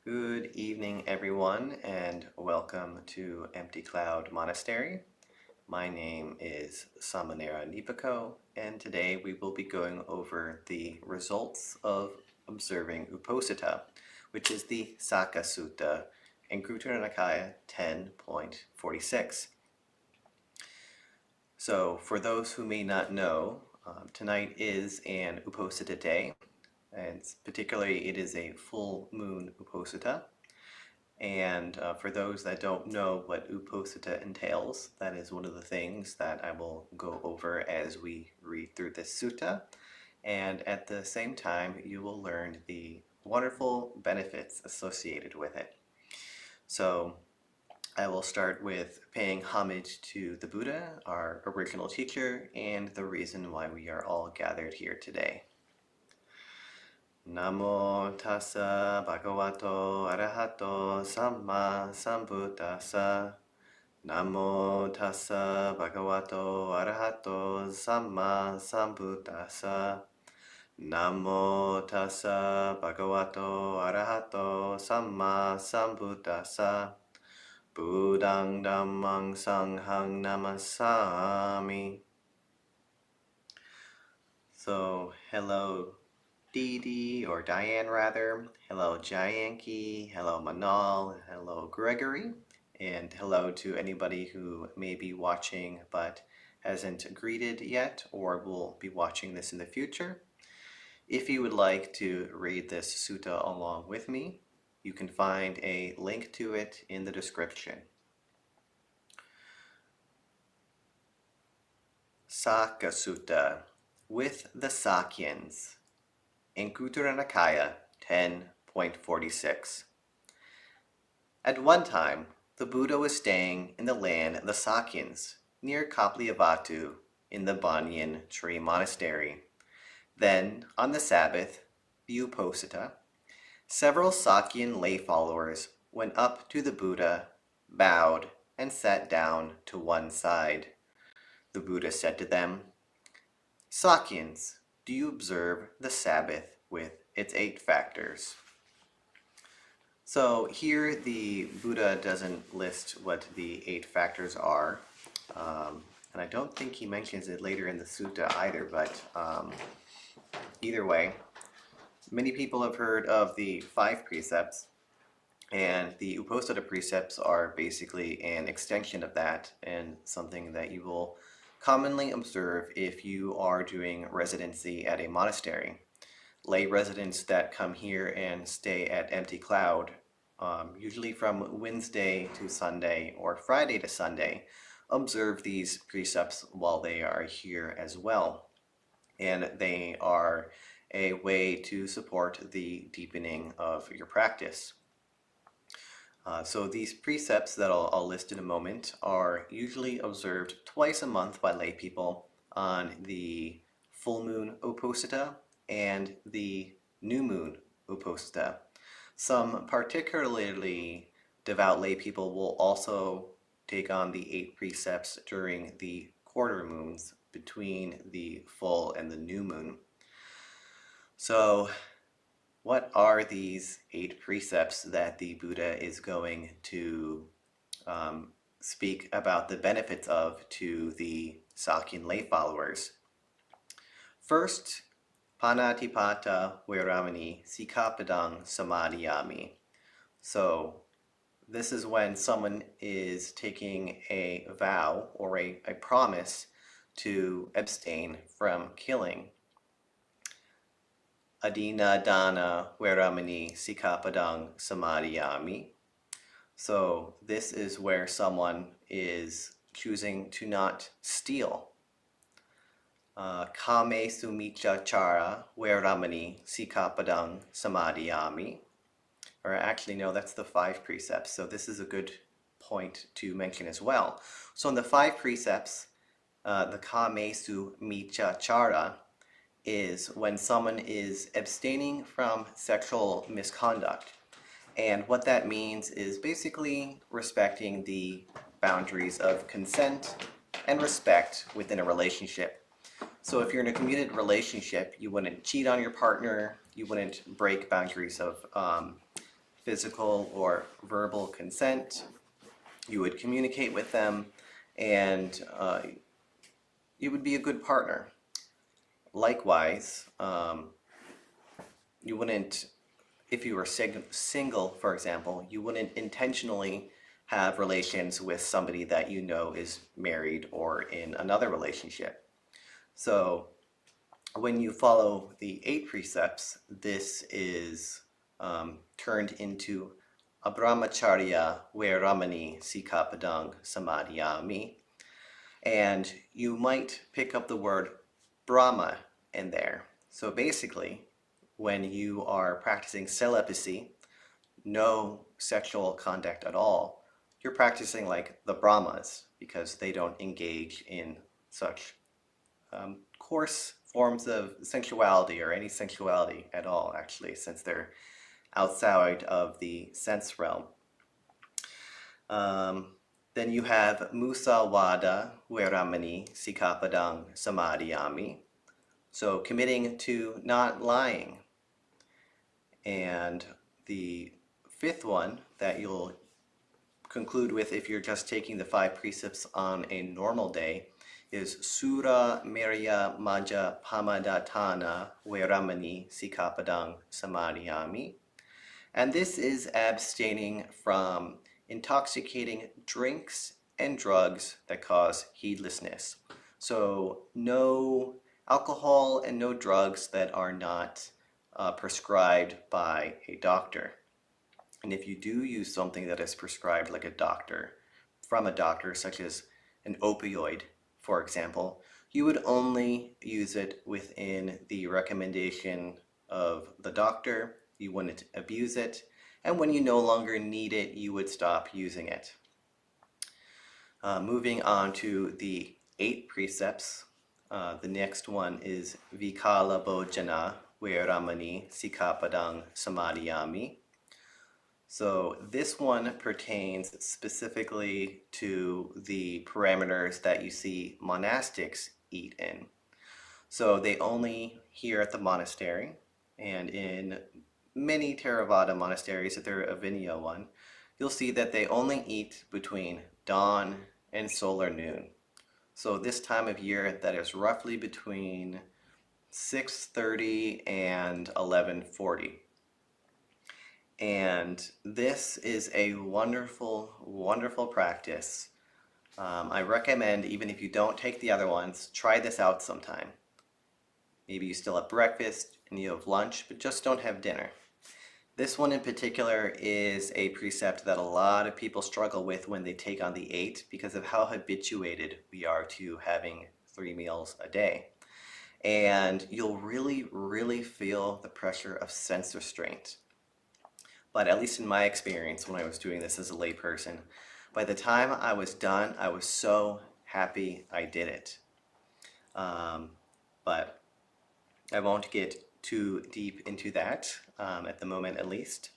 Good evening, everyone, and welcome to Empty Cloud Monastery. My name is Sāmaṇera Nipako, and today we will be going over the results of observing Uposatha, which is the Sakkasutta in Anguttara Nikaya 10.46. So, for those who may not know, tonight is an Uposatha day, and particularly it is a full moon Uposatha. And for those that don't know what Uposatha entails, that is one of the things that I will go over as we read through this sutta. And at the same time, you will learn the wonderful benefits associated with it. So I will start with paying homage to the Buddha, our original teacher, and the reason why we are all gathered here today. Namo tassa bhagavato arahato samma sambuddhassa. Namo tassa bhagavato arahato samma sambuddhassa. Namo tassa bhagavato arahato samma sambuddhassa. Buddhaṃ Dhammāṃ Saṅghāṃ Namasāmi. So, hello Dee or Diane rather. Hello Jayanki, hello Manal, hello Gregory, and hello to anybody who may be watching but hasn't greeted yet or will be watching this in the future. If you would like to read this sutta along with me, you can find a link to it in the description. Sakkasutta, with the Sakyans. Anguttara Nikaya 10.46. At one time, the Buddha was staying in the land of the Sakyans, near Kapilavatthu, in the Banyan Tree Monastery. Then, on the Sabbath, the Uposatha, several Sakyan lay followers went up to the Buddha, bowed, and sat down to one side. The Buddha said to them, "Sakyans, do you observe the Sabbath with its 8 factors?" So here the Buddha doesn't list what the 8 factors are, and I don't think he mentions it later in the sutta either, but either way, many people have heard of the 5 precepts, and the Uposatha precepts are basically an extension of that and something that you will commonly observe if you are doing residency at a monastery. Lay residents that come here and stay at Empty Cloud, usually from Wednesday to Sunday or Friday to Sunday, observe these precepts while they are here as well. And they are a way to support the deepening of your practice. So these precepts that I'll list in a moment are usually observed twice a month by lay people on the full moon Uposatha and the new moon Uposatha. Some particularly devout lay people will also take on the 8 precepts during the quarter moons between the full and the new moon. So what are these 8 precepts that the Buddha is going to speak about the benefits of to the Sakyan lay followers? First, Panatipata Veramani Sikkhapadang Samadhiyami. So this is when someone is taking a vow or a promise to abstain from killing. Adina Dana Veramani Sikkhapadang Samadhiyami. So this is where someone is choosing to not steal. Kame Sumichachara Veramani Sikkhapadang Samadhiyami. Or actually, no, that's the 5 precepts. So this is a good point to mention as well. So in the 5 precepts, the Kame Sumichachara is when someone is abstaining from sexual misconduct. And what that means is basically respecting the boundaries of consent and respect within a relationship. So if you're in a committed relationship, you wouldn't cheat on your partner, you wouldn't break boundaries of physical or verbal consent. You would communicate with them, and you would be a good partner. Likewise, you wouldn't, if you were single, for example, you wouldn't intentionally have relations with somebody that you know is married or in another relationship. So when you follow the 8 precepts, this is turned into Abramacharya Veramani Sikapadang Samadhiyami. And you might pick up the word Brahma in there. So basically, when you are practicing celibacy, no sexual contact at all, you're practicing like the Brahmas, because they don't engage in such coarse forms of sensuality or any sensuality at all, actually, since they're outside of the sense realm. Then you have Musawada Veramani Sikapadang Samadhiyami. So committing to not lying. And the 5th one that you'll conclude with if you're just taking the 5 precepts on a normal day is Sura Merya Maja Pamadatana Veramani Sikapadang Samadhiyami. And this is abstaining from intoxicating drinks and drugs that cause heedlessness. So no alcohol and no drugs that are not prescribed by a doctor. And if you do use something that is prescribed like a doctor, from a doctor, such as an opioid, for example, you would only use it within the recommendation of the doctor. You wouldn't abuse it. And when you no longer need it, you would stop using it. Moving on to the 8 precepts, the next one is Vikala Bhojana Veramani Sikapadang Samadhiyami. So this one pertains specifically to the parameters that you see monastics eat in. So they only here at the monastery, and in many Theravada monasteries, if they're a Vinaya one, you'll see that they only eat between dawn and solar noon. So this time of year, that is roughly between 6:30 and 11:40. And this is a wonderful, wonderful practice. I recommend, even if you don't take the other ones, try this out sometime. Maybe you still have breakfast and you have lunch, but just don't have dinner. This one in particular is a precept that a lot of people struggle with when they take on the 8 because of how habituated we are to having 3 meals a day. And you'll really, really feel the pressure of sense restraint. But at least in my experience when I was doing this as a layperson, by the time I was done, I was so happy I did it. But I won't get too deep into that, at the moment at least.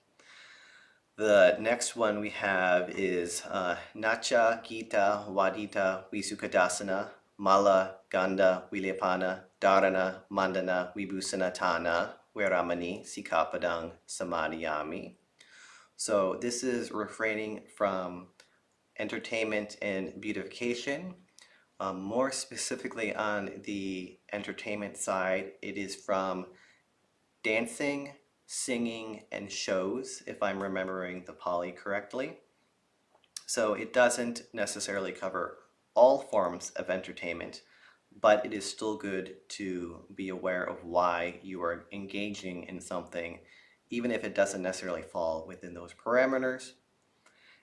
The next one we have is Nacha Gita Wadita Visukadasana Mala Ganda Vilepana Dharana Mandana Vibhusanatana Veramani Sikapadang Samadhiyami. So this is refraining from entertainment and beautification. More specifically on the entertainment side, it is from dancing, singing, and shows, if I'm remembering the Pali correctly. So it doesn't necessarily cover all forms of entertainment, but it is still good to be aware of why you are engaging in something, even if it doesn't necessarily fall within those parameters.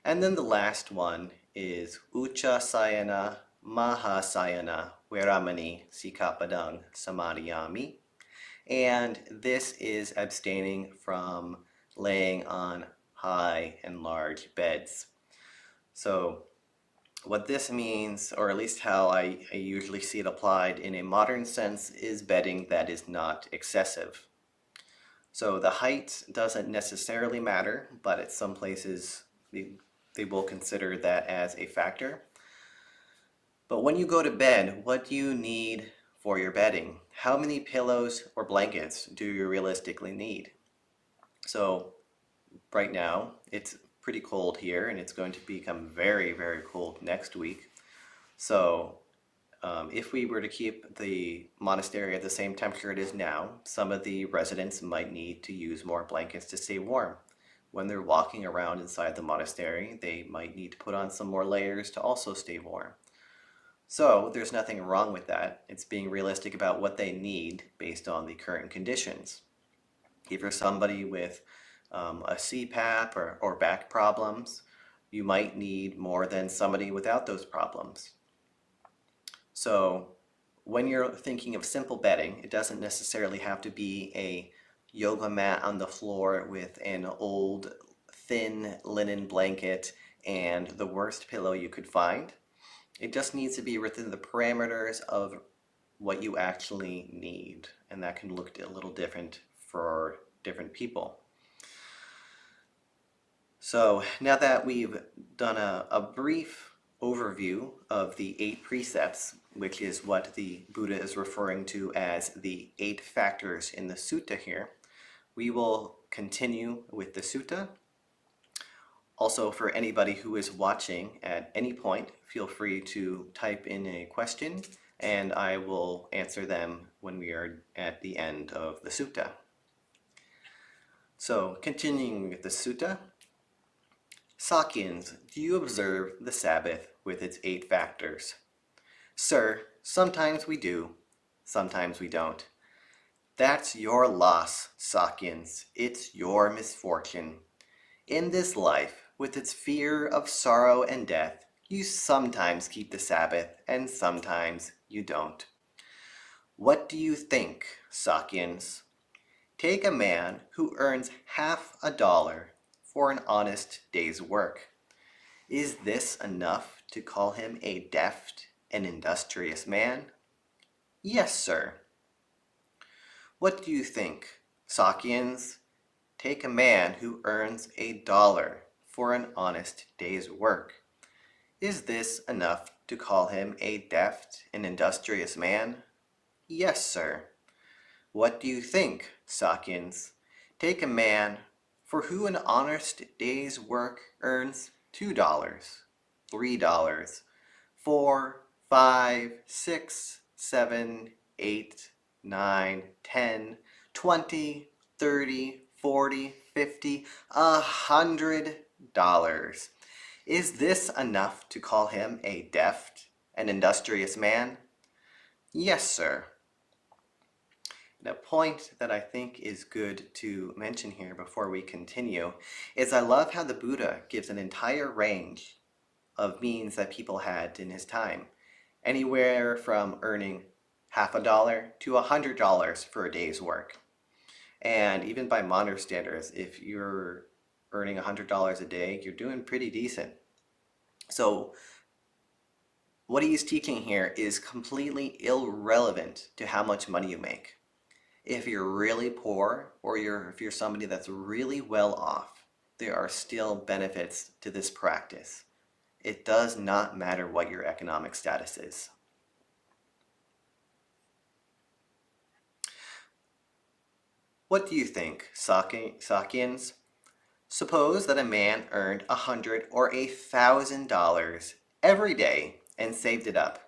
And then the last one is Ucha Sayana Mahasayana Veramani Sikapadang Samadhiyami. And this is abstaining from laying on high and large beds. So what this means, or at least how I usually see it applied in a modern sense, is bedding that is not excessive. So the height doesn't necessarily matter, but at some places they will consider that as a factor. But when you go to bed, what do you need for your bedding? How many pillows or blankets do you realistically need? So right now it's pretty cold here, and it's going to become very, very cold next week. So if we were to keep the monastery at the same temperature it is now, some of the residents might need to use more blankets to stay warm. When they're walking around inside the monastery, they might need to put on some more layers to also stay warm. So there's nothing wrong with that. It's being realistic about what they need based on the current conditions. If you're somebody with a CPAP or back problems, you might need more than somebody without those problems. So when you're thinking of simple bedding, it doesn't necessarily have to be a yoga mat on the floor with an old thin linen blanket and the worst pillow you could find. It just needs to be within the parameters of what you actually need, and that can look a little different for different people. So now that we've done a brief overview of the 8 precepts, which is what the Buddha is referring to as the 8 factors in the sutta here, we will continue with the sutta. Also, for anybody who is watching at any point, feel free to type in a question and I will answer them when we are at the end of the sutta. So, continuing with the sutta, Sakyans, do you observe the Sabbath with its 8 factors? Sir, sometimes we do, sometimes we don't. That's your loss, Sakyans. It's your misfortune. In this life, with its fear of sorrow and death, you sometimes keep the Sabbath and sometimes you don't. What do you think, Sakyans? Take a man who earns $50 for an honest day's work. Is this enough to call him a deft and industrious man? Yes, sir. What do you think, Sakyans? Take a man who earns $1 for an honest day's work. Is this enough to call him a deft and industrious man? Yes, sir. What do you think, Sakyans? Take a man for who an honest day's work earns $2, $3, 4, 5, 6, 7, 8, 9, 10, 20, 30, 40, 50, $100. Is this enough to call him a deft and industrious man? Yes, sir. And a point that I think is good to mention here before we continue is I love how the Buddha gives an entire range of means that people had in his time. Anywhere from earning $50 to $100 for a day's work. And even by modern standards, if you're earning $100 a day, you're doing pretty decent. So what he's teaching here is completely irrelevant to how much money you make. If you're really poor or if you're somebody that's really well off, there are still benefits to this practice. It does not matter what your economic status is. What do you think, Sakyans? Suppose that a man earned $100 or $1,000 every day and saved it up.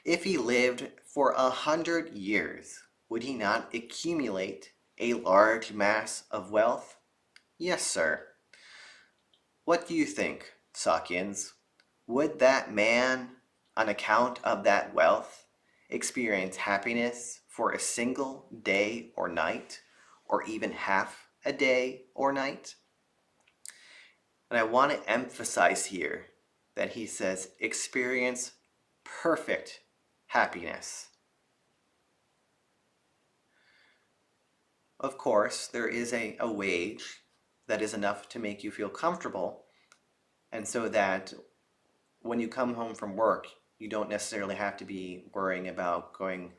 If he lived for 100 years, would he not accumulate a large mass of wealth? Yes, sir. What do you think, Sakyans? Would that man, on account of that wealth, experience happiness for a single day or night, or even half a day or night? And I want to emphasize here that he says experience perfect happiness. Of course, there is a wage that is enough to make you feel comfortable, and so that when you come home from work, you don't necessarily have to be worrying about going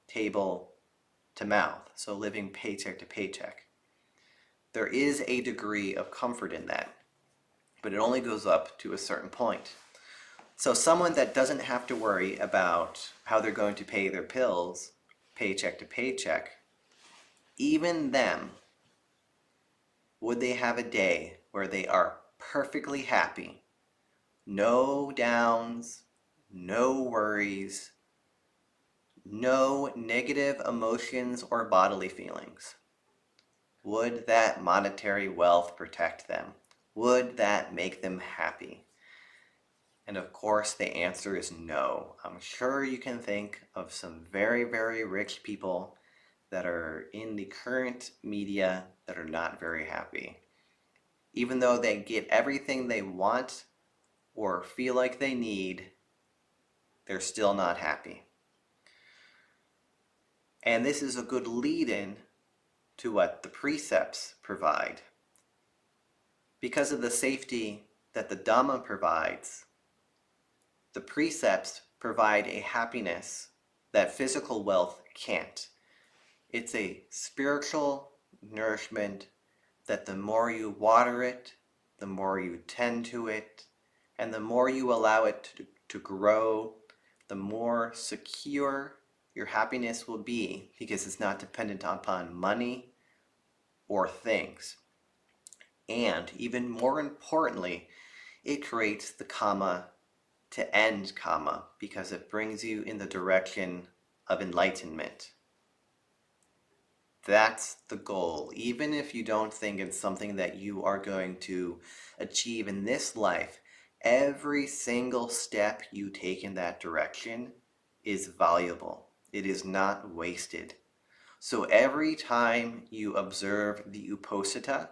table to mouth, so living paycheck to paycheck. There is a degree of comfort in that, but it only goes up to a certain point. So someone that doesn't have to worry about how they're going to pay their bills paycheck to paycheck, even them, Would they have a day where they are perfectly happy? No downs, no worries, no negative emotions or bodily feelings. Would that monetary wealth protect them? Would that make them happy? And of course, the answer is no. I'm sure you can think of some very, very rich people that are in the current media that are not very happy. Even though they get everything they want or feel like they need, they're still not happy. And this is a good lead-in to what the precepts provide. Because of the safety that the Dhamma provides, the precepts provide a happiness that physical wealth can't. It's a spiritual nourishment that the more you water it, the more you tend to it, and the more you allow it to grow, the more secure your happiness will be, because it's not dependent upon money or things. And even more importantly, it creates the karma to end karma, because it brings you in the direction of enlightenment. That's the goal. Even if you don't think it's something that you are going to achieve in this life, every single step you take in that direction is valuable. It is not wasted. So every time you observe the Uposatha,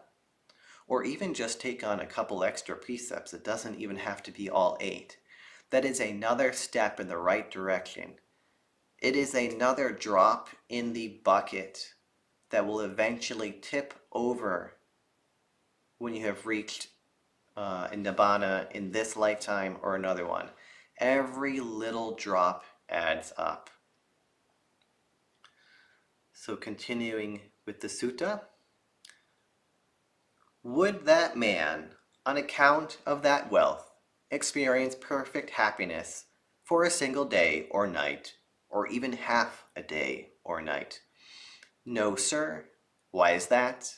or even just take on a couple extra precepts, it doesn't even have to be all 8. That is another step in the right direction. It is another drop in the bucket that will eventually tip over when you have reached Nibbana in this lifetime or another one. Every little drop adds up. So continuing with the sutta. Would that man, on account of that wealth, experience perfect happiness for a single day or night, or even half a day or night? No, sir. Why is that?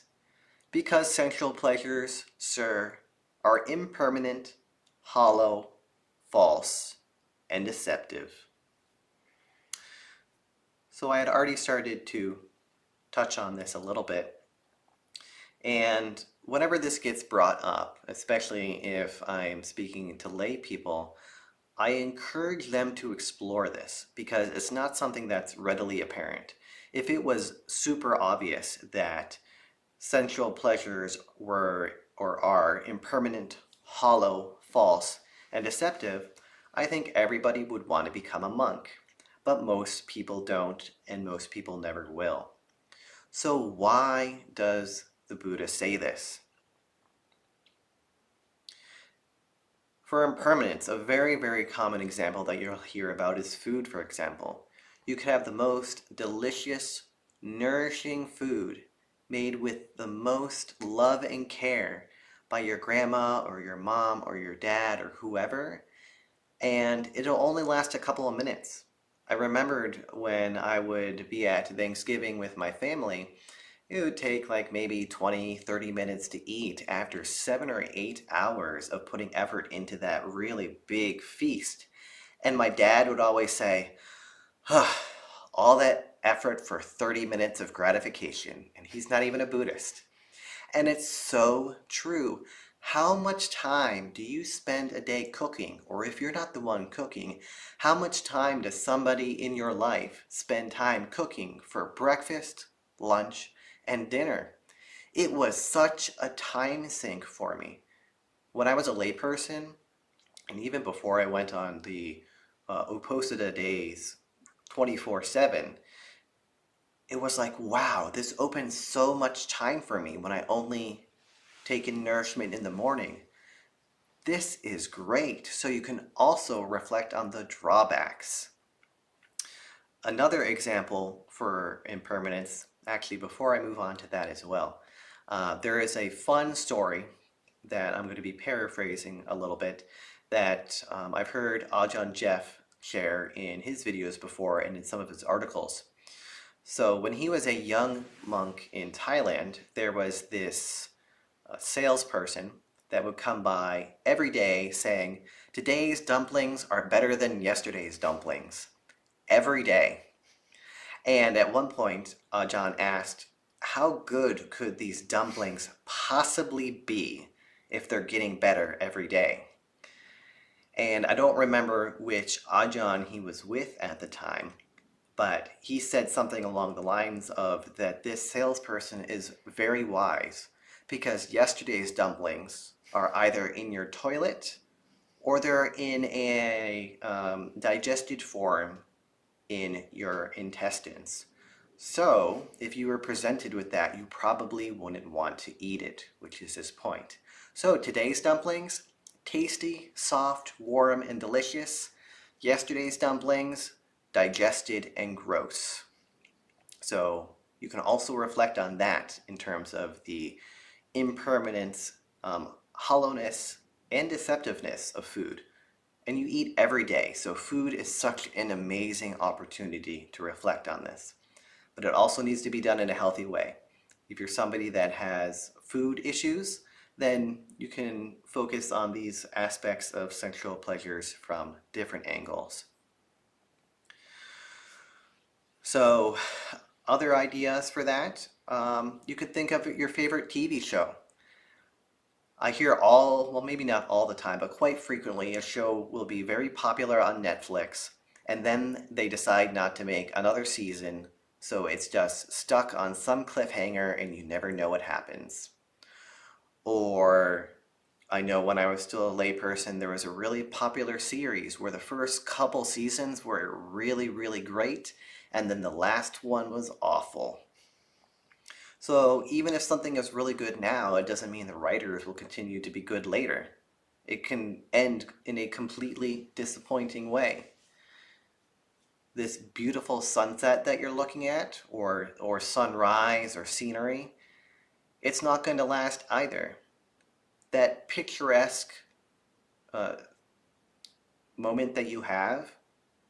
Because sensual pleasures, sir, are impermanent, hollow, false, and deceptive. So I had already started to touch on this a little bit. And whenever this gets brought up, especially if I'm speaking to lay people, I encourage them to explore this, because it's not something that's readily apparent. If it was super obvious that sensual pleasures were or are impermanent, hollow, false, and deceptive, I think everybody would want to become a monk. But most people don't, and most people never will. So why does the Buddha say this? For impermanence, a very, very common example that you'll hear about is food, for example. You could have the most delicious, nourishing food made with the most love and care by your grandma or your mom or your dad or whoever, and it'll only last a couple of minutes. I remembered when I would be at Thanksgiving with my family, it would take like maybe 20, 30 minutes to eat after 7 or 8 hours of putting effort into that really big feast. And my dad would always say, all that effort for 30 minutes of gratification. And he's not even a Buddhist. And it's so true. How much time do you spend a day cooking? Or if you're not the one cooking, how much time does somebody in your life spend time cooking for breakfast, lunch, and dinner? It was such a time sink for me. When I was a layperson, and even before I went on the Uposatha days 24/7, it was like, wow, this opens so much time for me when I only take in nourishment in the morning. This is great. So you can also reflect on the drawbacks. Another example for impermanence, actually before I move on to that as well, there is a fun story that I'm going to be paraphrasing a little bit that I've heard Ajahn Jeff share in his videos before and in some of his articles. So when he was a young monk in Thailand, there was this salesperson that would come by every day saying, today's dumplings are better than yesterday's dumplings, every day. And at one point, John asked, how good could these dumplings possibly be if they're getting better every day? And I don't remember which Ajahn he was with at the time, but he said something along the lines of that this salesperson is very wise because yesterday's dumplings are either in your toilet or they're in a digested form in your intestines. So if you were presented with that, you probably wouldn't want to eat it, which is his point. So today's dumplings, tasty, soft, warm, and delicious. Yesterday's dumplings, digested and gross. So you can also reflect on that in terms of the impermanence, hollowness, and deceptiveness of food. And you eat every day, so food is such an amazing opportunity to reflect on this. But it also needs to be done in a healthy way. If you're somebody that has food issues, then you can focus on these aspects of sensual pleasures from different angles. So other ideas for that, you could think of your favorite TV show. I hear well, maybe not all the time, but quite frequently a show will be very popular on Netflix, and then they decide not to make another season, so it's just stuck on some cliffhanger and you never know what happens. Or I know when I was still a layperson, there was a really popular series where the first couple seasons were really, really great, and then the last one was awful. So even if something is really good now, it doesn't mean the writers will continue to be good later. It can end in a completely disappointing way. This beautiful sunset that you're looking at, or sunrise or scenery, it's not going to last either. That picturesque moment that you have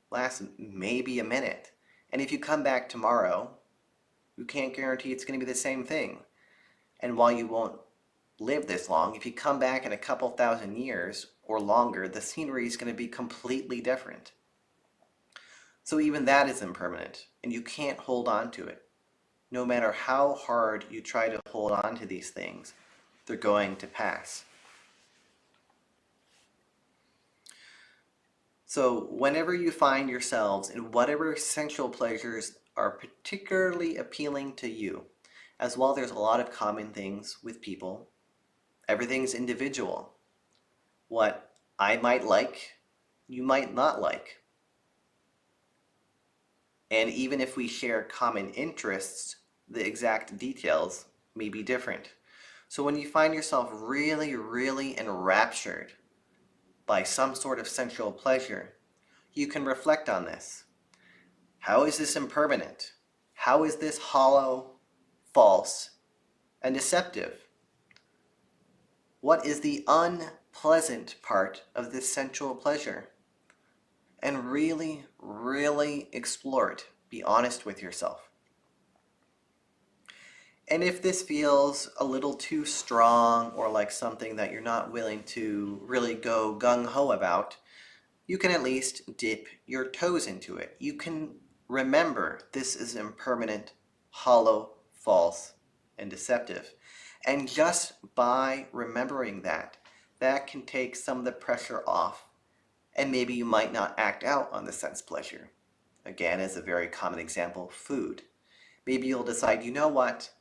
lasts maybe a minute. And if you come back tomorrow, you can't guarantee it's going to be the same thing. And while you won't live this long, if you come back in a couple thousand years or longer, the scenery is going to be completely different. So even that is impermanent, and you can't hold on to it. No matter how hard you try to hold on to these things, they're going to pass. So whenever you find yourselves in whatever sensual pleasures are particularly appealing to you, as well, there's a lot of common things with people. Everything's individual. What I might like, you might not like. And even if we share common interests, the exact details may be different. So when you find yourself really, really enraptured by some sort of sensual pleasure, you can reflect on this. How is this impermanent? How is this hollow, false, and deceptive? What is the unpleasant part of this sensual pleasure? And really, really explore it. Be honest with yourself. And if this feels a little too strong or like something that you're not willing to really go gung-ho about, you can at least dip your toes into it. You can remember this is impermanent, hollow, false, and deceptive. And just by remembering that, that can take some of the pressure off, and maybe you might not act out on the sense pleasure. Again, as a very common example, food. Maybe you'll decide, you know what?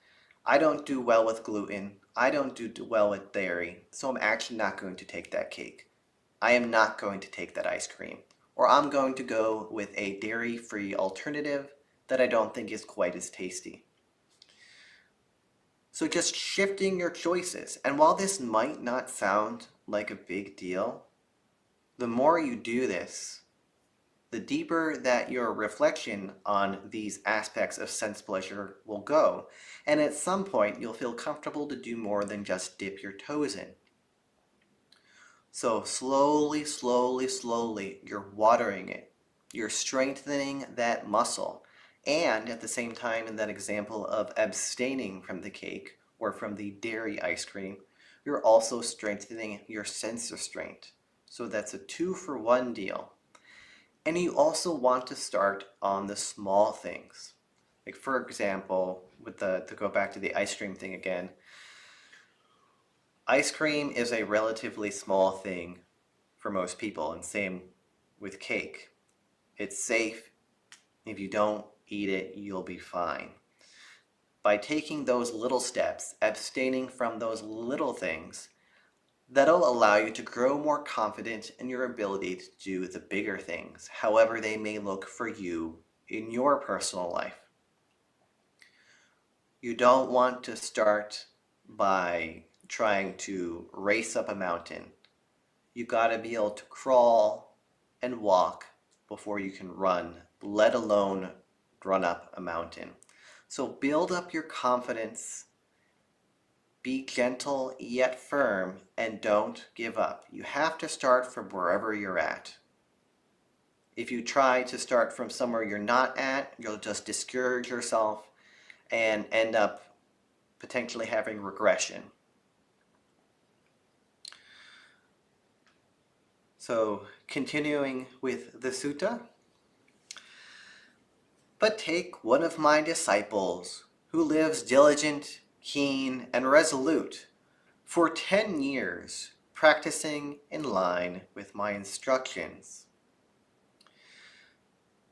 I don't do well with gluten. I don't do well with dairy, so I'm actually not going to take that cake. I am not going to take that ice cream. Or I'm going to go with a dairy-free alternative that I don't think is quite as tasty. So just shifting your choices. And while this might not sound like a big deal, the more you do this, the deeper that your reflection on these aspects of sense pleasure will go. And at some point, you'll feel comfortable to do more than just dip your toes in. So slowly, slowly, slowly, you're watering it. You're strengthening that muscle. And at the same time, in that example of abstaining from the cake or from the dairy ice cream, you're also strengthening your sense restraint. So that's a 2-for-1 deal. And you also want to start on the small things. Like for example, to go back to the ice cream thing again, ice cream is a relatively small thing for most people, and same with cake. It's safe. If you don't eat it, you'll be fine. By taking those little steps, abstaining from those little things, that'll allow you to grow more confident in your ability to do the bigger things, however they may look for you in your personal life. You don't want to start by trying to race up a mountain. You gotta be able to crawl and walk before you can run, let alone run up a mountain. So build up your confidence, be gentle yet firm, and don't give up. You have to start from wherever you're at. If you try to start from somewhere you're not at, you'll just discourage yourself and end up potentially having regression. So continuing with the sutta. But take one of my disciples who lives diligent, keen, and resolute for 10 years, practicing in line with my instructions.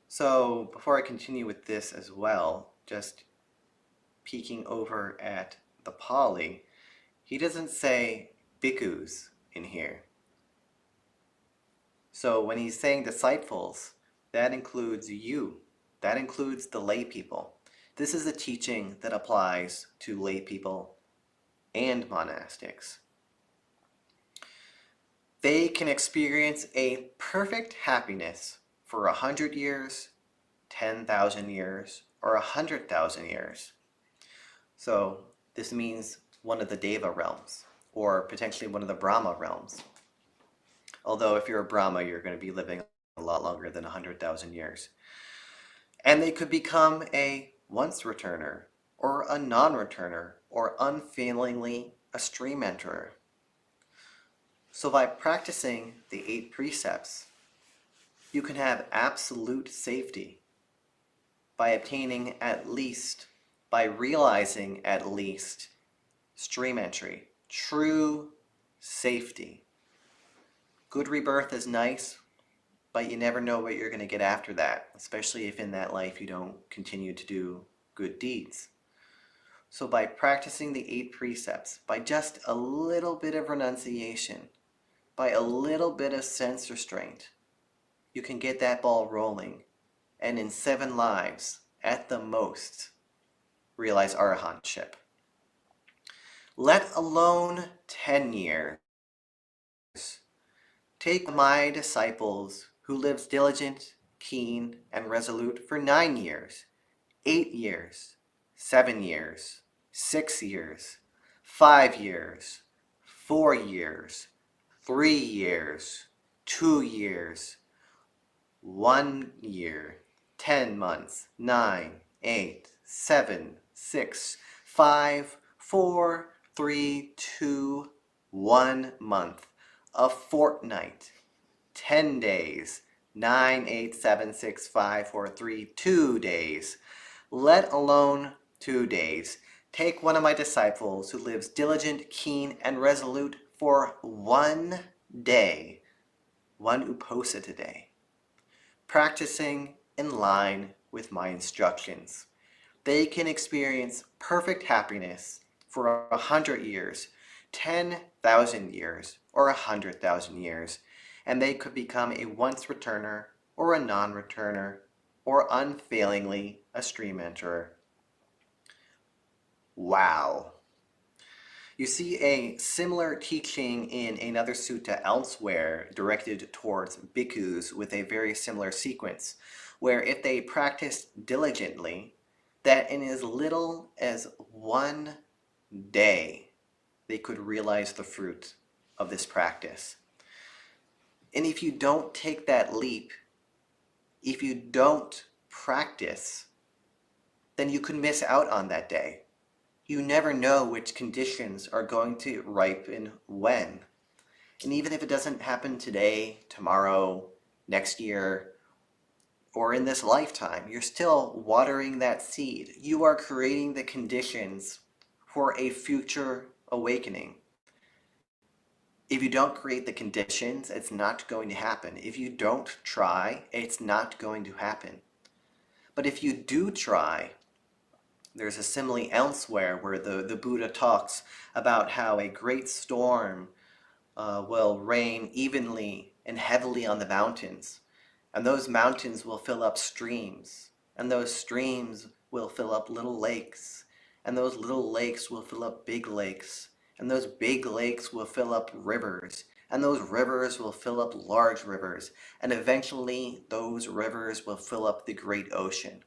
So before I continue with this as well, just peeking over at the Pali, he doesn't say bhikkhus in here. So when he's saying disciples, that includes you. That includes the lay people. This is a teaching that applies to lay people and monastics. They can experience a perfect happiness for 100 years, 10,000 years, or 100,000 years. So this means one of the Deva realms, or potentially one of the Brahma realms. Although if you're a Brahma, you're going to be living a lot longer than 100,000 years. And they could become a once-returner, or a non-returner, or unfailingly a stream enterer. So by practicing the 8 precepts, you can have absolute safety by obtaining at least, by realizing at least, stream entry, true safety. Good rebirth is nice, but you never know what you're going to get after that, especially if in that life you don't continue to do good deeds. So by practicing the 8 precepts, by just a little bit of renunciation, by a little bit of sense restraint, you can get that ball rolling, and in 7 lives, at the most, realize arahantship. Let alone 10 years. Take my disciples who lives diligent, keen, and resolute for 9 years, 8 years, 7 years, 6 years, 5 years, 4 years, 3 years, 2 years, 1 year, 10 months, 9, 8, 7, 6, 5, 4, 3, 2, 1 month, a fortnight, 10 days, 9, 8, 7, 6, 5, 4, 3, 2 days, let alone 2 days. Take one of my disciples who lives diligent, keen, and resolute for 1 day, 1 Uposatha day, practicing in line with my instructions. They can experience perfect happiness for 100 years, 10,000 years, or 100,000 years, and they could become a once-returner, or a non-returner, or unfailingly a stream enterer. Wow. You see a similar teaching in another sutta elsewhere directed towards bhikkhus with a very similar sequence, where if they practiced diligently, that in as little as 1 day, they could realize the fruit of this practice. And if you don't take that leap, if you don't practice, then you could miss out on that day. You never know which conditions are going to ripen when. And even if it doesn't happen today, tomorrow, next year, or in this lifetime, you're still watering that seed. You are creating the conditions for a future awakening. If you don't create the conditions, it's not going to happen. If you don't try, it's not going to happen. But if you do try, there's a simile elsewhere where the Buddha talks about how a great storm will rain evenly and heavily on the mountains. And those mountains will fill up streams. And those streams will fill up little lakes. And those little lakes will fill up big lakes. And those big lakes will fill up rivers. And those rivers will fill up large rivers. And eventually those rivers will fill up the great ocean.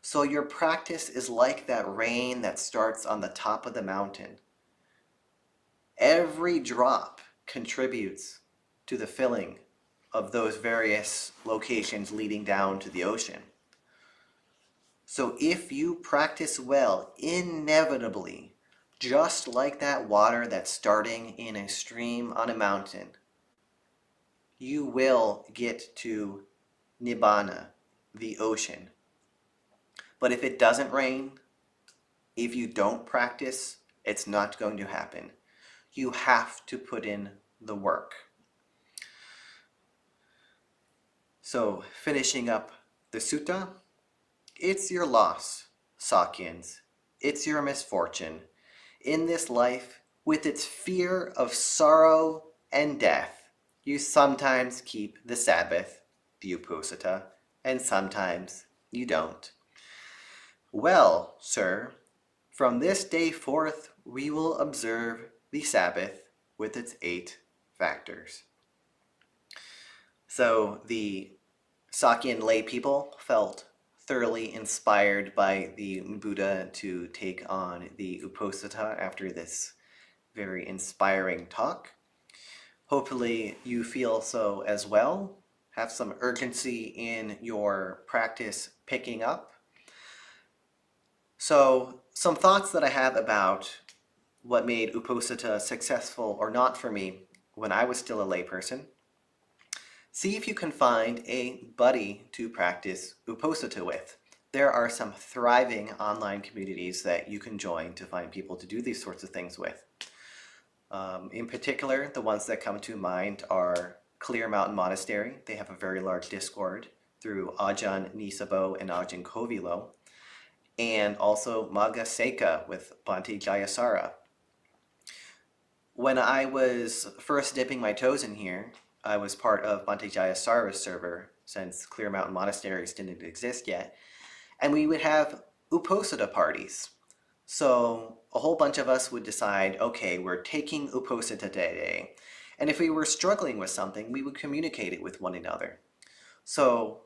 So your practice is like that rain that starts on the top of the mountain. Every drop contributes to the filling of those various locations leading down to the ocean. So if you practice well, inevitably, just like that water that's starting in a stream on a mountain, you will get to Nibbana, the ocean. But if it doesn't rain, if you don't practice, it's not going to happen. You have to put in the work. So, finishing up the sutta, it's your loss, Sakyans. It's your misfortune. In this life, with its fear of sorrow and death, you sometimes keep the Sabbath, the Uposatha, and sometimes you don't. Well, sir, from this day forth we will observe the Sabbath with its 8 factors. So the Sakyan lay people felt thoroughly inspired by the Buddha to take on the Uposatha after this very inspiring talk. Hopefully you feel so as well. Have some urgency in your practice picking up. So some thoughts that I have about what made Uposatha successful or not for me when I was still a layperson. See if you can find a buddy to practice Uposatha with. There are some thriving online communities that you can join to find people to do these sorts of things with. In particular, the ones that come to mind are Clear Mountain Monastery. They have a very large Discord through Ajahn Nisabo and Ajahn Kovilo. And also Magga Seka with Bhante Jayasara. When I was first dipping my toes in here, I was part of Bhante Jayasara's server since Clear Mountain Monasteries didn't exist yet. And we would have Uposatha parties. So a whole bunch of us would decide, okay, we're taking Uposatha today. And if we were struggling with something, we would communicate it with one another. So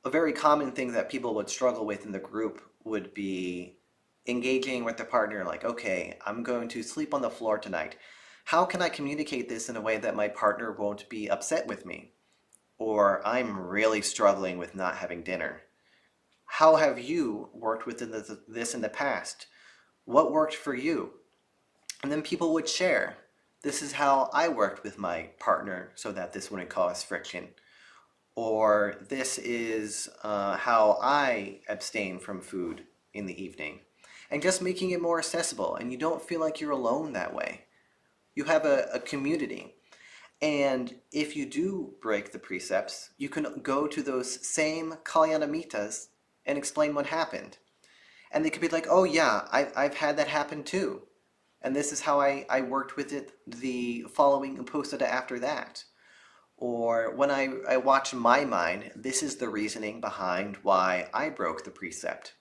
a very common thing that people would struggle with in the group would be engaging with the partner like, okay, I'm going to sleep on the floor tonight. How can I communicate this in a way that my partner won't be upset with me? Or I'm really struggling with not having dinner. How have you worked with this in the past? What worked for you? And then people would share. This is how I worked with my partner so that this wouldn't cause friction. Or this is how I abstain from food in the evening. And just making it more accessible, and you don't feel like you're alone that way. You have a community. And if you do break the precepts, you can go to those same Kalyanamitas and explain what happened. And they could be like, oh yeah, I've had that happen too. And this is how I worked with it the following Uposatha after that. Or when I watch my mind, this is the reasoning behind why I broke the precept.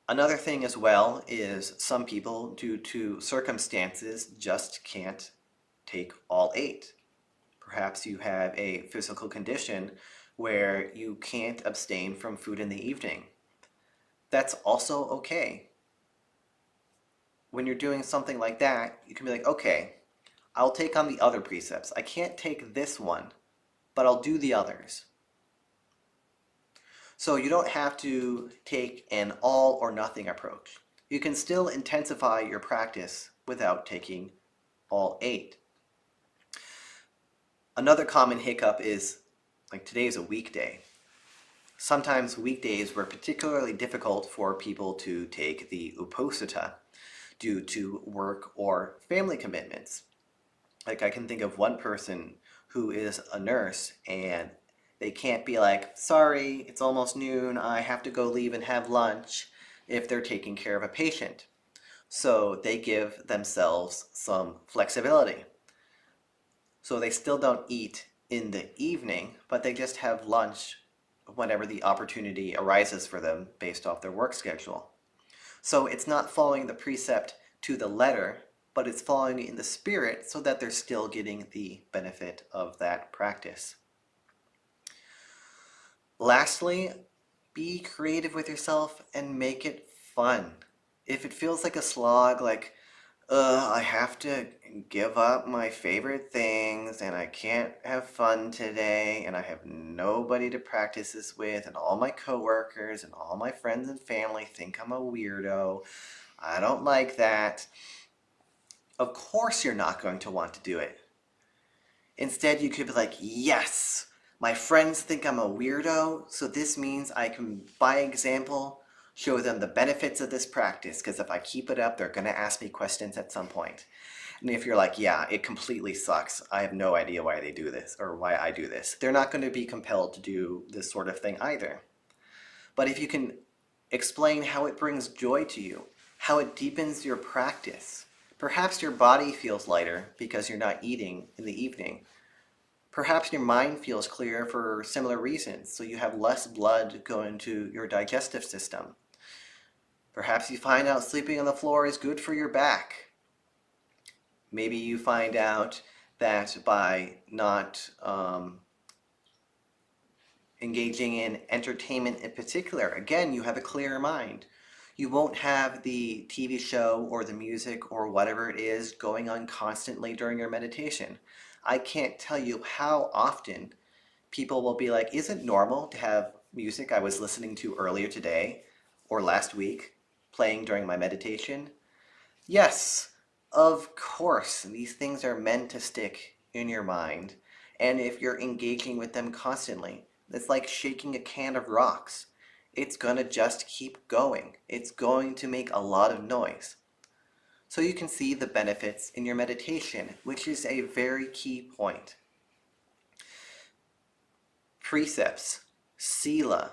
Another thing as well is some people, due to circumstances, just can't take all 8. Perhaps you have a physical condition where you can't abstain from food in the evening. That's also okay. When you're doing something like that, you can be like, okay, I'll take on the other precepts. I can't take this one, but I'll do the others. So you don't have to take an all or nothing approach. You can still intensify your practice without taking all 8. Another common hiccup is, like, today is a weekday. Sometimes weekdays were particularly difficult for people to take the Uposatha due to work or family commitments. Like, I can think of one person who is a nurse, and they can't be like, sorry, it's almost noon, I have to go leave and have lunch, if they're taking care of a patient. So they give themselves some flexibility. So they still don't eat in the evening, but they just have lunch whenever the opportunity arises for them based off their work schedule. So it's not following the precept to the letter, but it's following in the spirit so that they're still getting the benefit of that practice. Lastly, be creative with yourself and make it fun. If it feels like a slog, like, I have to give up my favorite things and I can't have fun today and I have nobody to practice this with and all my coworkers and all my friends and family think I'm a weirdo. I don't like that. Of course you're not going to want to do it. Instead, you could be like, yes, my friends think I'm a weirdo, so this means I can, by example, show them the benefits of this practice, because if I keep it up, they're going to ask me questions at some point. And if you're like, yeah, it completely sucks, I have no idea why they do this, or why I do this, they're not going to be compelled to do this sort of thing either. But if you can explain how it brings joy to you, how it deepens your practice, perhaps your body feels lighter because you're not eating in the evening. Perhaps your mind feels clear for similar reasons, so you have less blood going to your digestive system. Perhaps you find out sleeping on the floor is good for your back. Maybe you find out that by not engaging in entertainment in particular, again, you have a clearer mind. You won't have the TV show or the music or whatever it is going on constantly during your meditation. I can't tell you how often people will be like, is it normal to have music I was listening to earlier today or last week playing during my meditation? Yes, of course. These things are meant to stick in your mind. And if you're engaging with them constantly, it's like shaking a can of rocks. It's gonna just keep going. It's going to make a lot of noise. So you can see the benefits in your meditation, which is a very key point. Precepts, sila,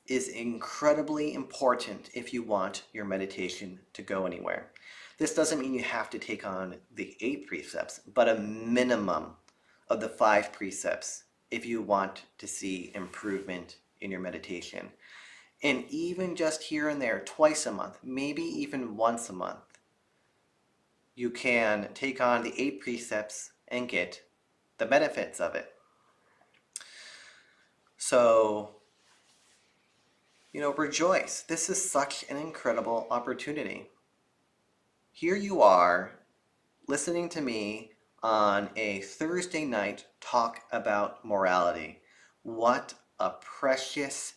is incredibly important if you want your meditation to go anywhere. This doesn't mean you have to take on the 8 precepts, but a minimum of the 5 precepts if you want to see improvement in your meditation. And even just here and there, twice a month, maybe even once a month, you can take on the 8 precepts and get the benefits of it. So, rejoice. This is such an incredible opportunity. Here you are, listening to me on a Thursday night talk about morality. What a precious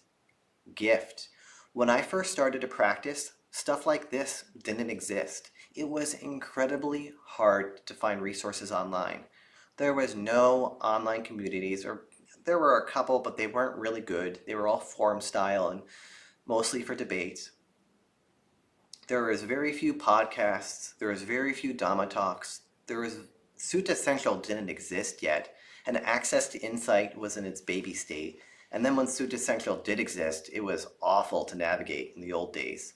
gift. When I first started to practice, stuff like this didn't exist. It was incredibly hard to find resources online. There was no online communities, or there were a couple, but they weren't really good. They were all forum style and mostly for debate. There was very few podcasts. There was very few Dhamma talks. Sutta Central didn't exist yet, and access to insight was in its baby state. And then when Sutta Central did exist, it was awful to navigate in the old days.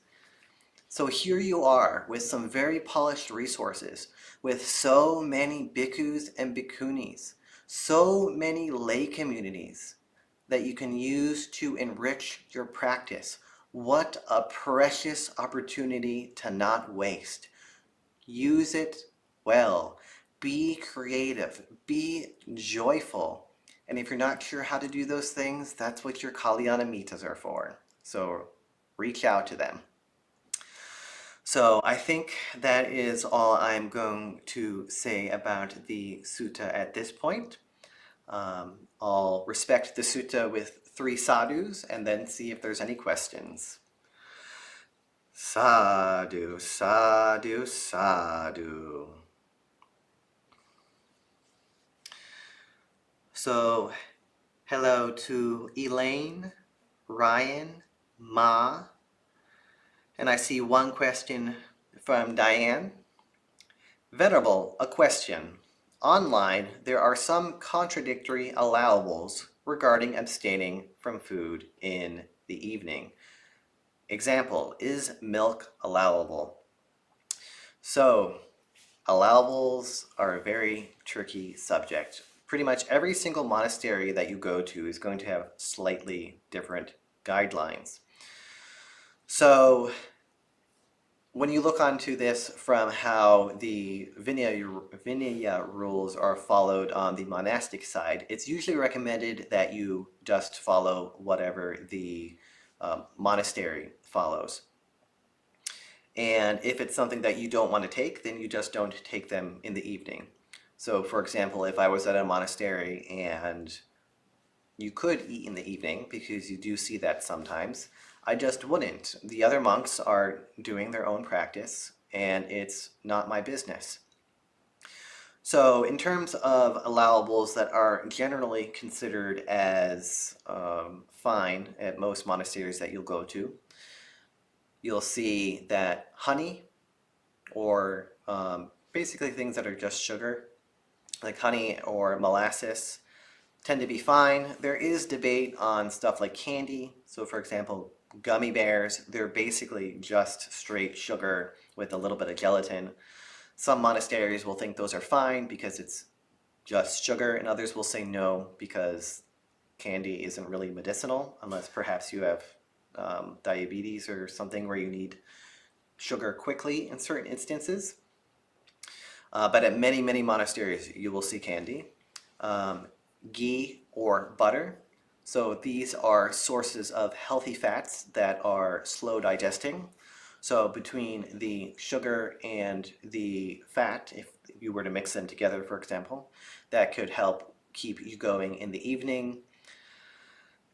So here you are with some very polished resources, with so many bhikkhus and bhikkhunis, so many lay communities that you can use to enrich your practice. What a precious opportunity to not waste. Use it well. Be creative. Be joyful. And if you're not sure how to do those things, that's what your Kalyana Mittas are for. So reach out to them. So I think that is all I'm going to say about the sutta at this point. I'll respect the sutta with 3 sadhus and then see if there's any questions. Sadhu, sadhu, sadhu. So, hello to Elaine, Ryan, Ma, and I see one question from Diane. Venerable, a question. Online, there are some contradictory allowables regarding abstaining from food in the evening. Example, is milk allowable? So, allowables are a very tricky subject. Pretty much every single monastery that you go to is going to have slightly different guidelines. So, when you look onto this from how the Vinaya rules are followed on the monastic side, it's usually recommended that you just follow whatever the monastery follows. And if it's something that you don't want to take, then you just don't take them in the evening. So for example, if I was at a monastery and you could eat in the evening, because you do see that sometimes, I just wouldn't. The other monks are doing their own practice, and it's not my business. So in terms of allowables that are generally considered as fine at most monasteries that you'll go to, you'll see that honey, or basically things that are just sugar, like honey or molasses, tend to be fine. There is debate on stuff like candy. So for example, gummy bears, they're basically just straight sugar with a little bit of gelatin. Some monasteries will think those are fine because it's just sugar, and others will say no because candy isn't really medicinal, unless perhaps you have diabetes or something where you need sugar quickly in certain instances. But at many, many monasteries, you will see candy. Ghee or butter. So these are sources of healthy fats that are slow digesting. So between the sugar and the fat, if you were to mix them together, for example, that could help keep you going in the evening.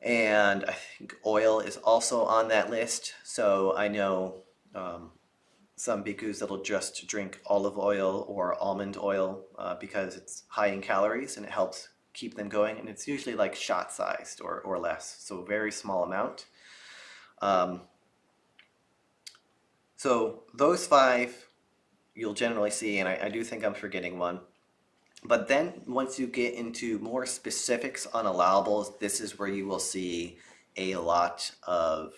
And I think oil is also on that list. So I know some bhikkhus that'll just drink olive oil or almond oil because it's high in calories and it helps keep them going, and it's usually like shot sized or less, so very small amount. So those 5 you'll generally see, and I do think I'm forgetting one. But then once you get into more specifics on allowables, this is where you will see a lot of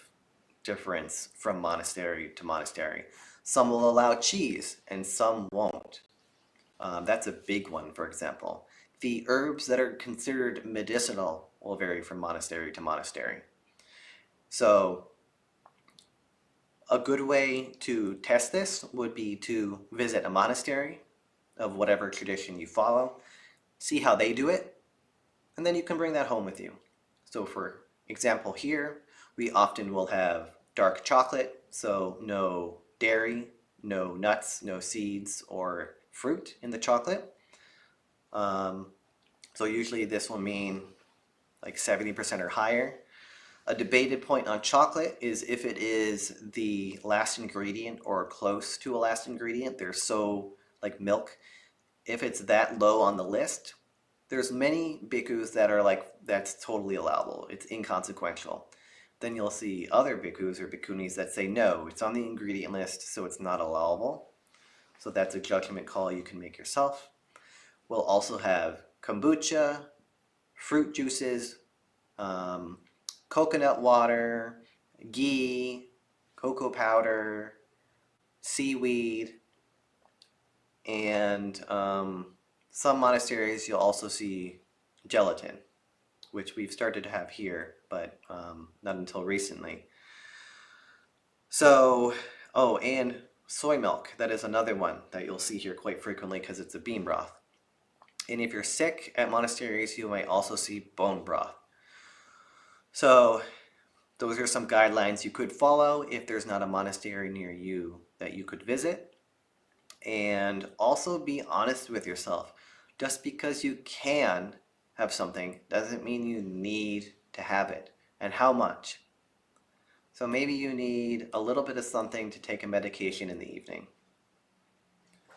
difference from monastery to monastery. Some will allow cheese and some won't. That's a big one, for example. The herbs that are considered medicinal will vary from monastery to monastery. So a good way to test this would be to visit a monastery of whatever tradition you follow, see how they do it, and then you can bring that home with you. So for example here, we often will have dark chocolate, so no dairy, no nuts, no seeds or fruit in the chocolate. So usually this will mean like 70% or higher. A debated point on chocolate is if it is the last ingredient or close to a last ingredient. They're so like milk. If it's that low on the list, there's many bhikkhus that are like, that's totally allowable. It's inconsequential. Then you'll see other bhikkhus or bhikkhunis that say, no, it's on the ingredient list, so it's not allowable. So that's a judgment call you can make yourself. We'll also have kombucha, fruit juices, coconut water, ghee, cocoa powder, seaweed, and some monasteries you'll also see gelatin, which we've started to have here, but not until recently. So, oh, and soy milk, that is another one that you'll see here quite frequently because it's a bean broth. And if you're sick at monasteries, you might also see bone broth. So those are some guidelines you could follow if there's not a monastery near you that you could visit. And also be honest with yourself. Just because you can have something doesn't mean you need to have it. and how much. So maybe you need a little bit of something to take a medication in the evening.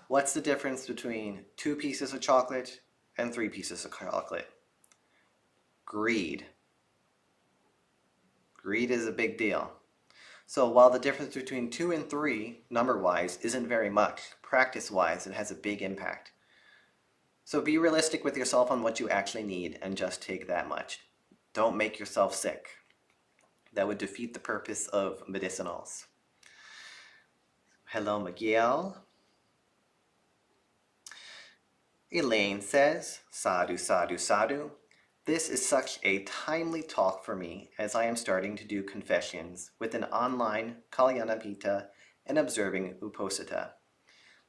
What's the difference between 2 pieces of chocolate and 3 pieces of chocolate? Greed. Greed is a big deal. So while the difference between 2 and 3, number-wise, isn't very much, practice-wise, it has a big impact. So be realistic with yourself on what you actually need and just take that much. Don't make yourself sick. That would defeat the purpose of medicinals. Hello, Miguel. Elaine says, Sadhu, sadhu, sadhu. This is such a timely talk for me as I am starting to do confessions with an online Kalyanapita and observing Uposatha.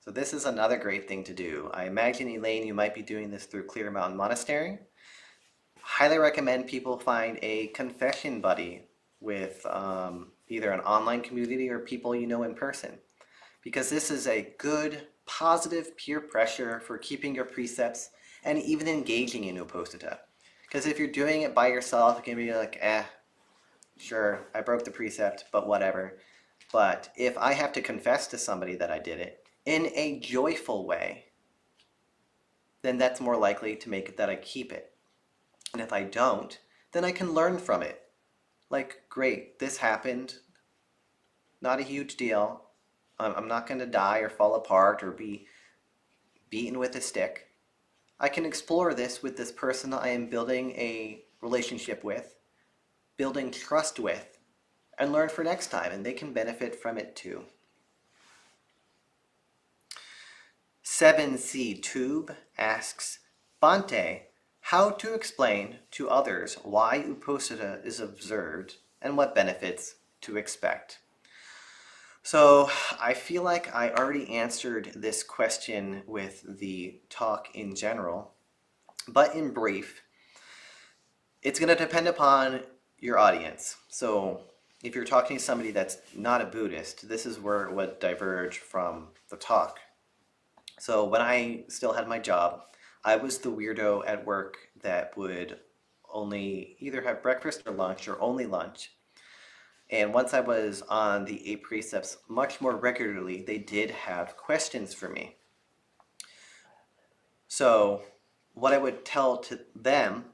So this is another great thing to do. I imagine, Elaine, you might be doing this through Clear Mountain Monastery. Highly recommend people find a confession buddy with either an online community or people you know in person, because this is a good, positive peer pressure for keeping your precepts and even engaging in Uposatha. Because if you're doing it by yourself, it can be like, sure, I broke the precept, but whatever. But if I have to confess to somebody that I did it in a joyful way, then that's more likely to make it that I keep it. And if I don't, then I can learn from it. Like, great, this happened, not a huge deal. I'm not going to die or fall apart or be beaten with a stick. I can explore this with this person I am building a relationship with, building trust with, and learn for next time, and they can benefit from it too. 7C Tube asks, Bhante, how to explain to others why Uposatha is observed and what benefits to expect? So I feel like I already answered this question with the talk in general, but in brief, it's going to depend upon your audience. So if you're talking to somebody that's not a Buddhist, this is where it would diverge from the talk. So when I still had my job, I was the weirdo at work that would only either have breakfast or lunch, or only lunch. And once I was on the 8 precepts much more regularly, they did have questions for me. So what I would tell to them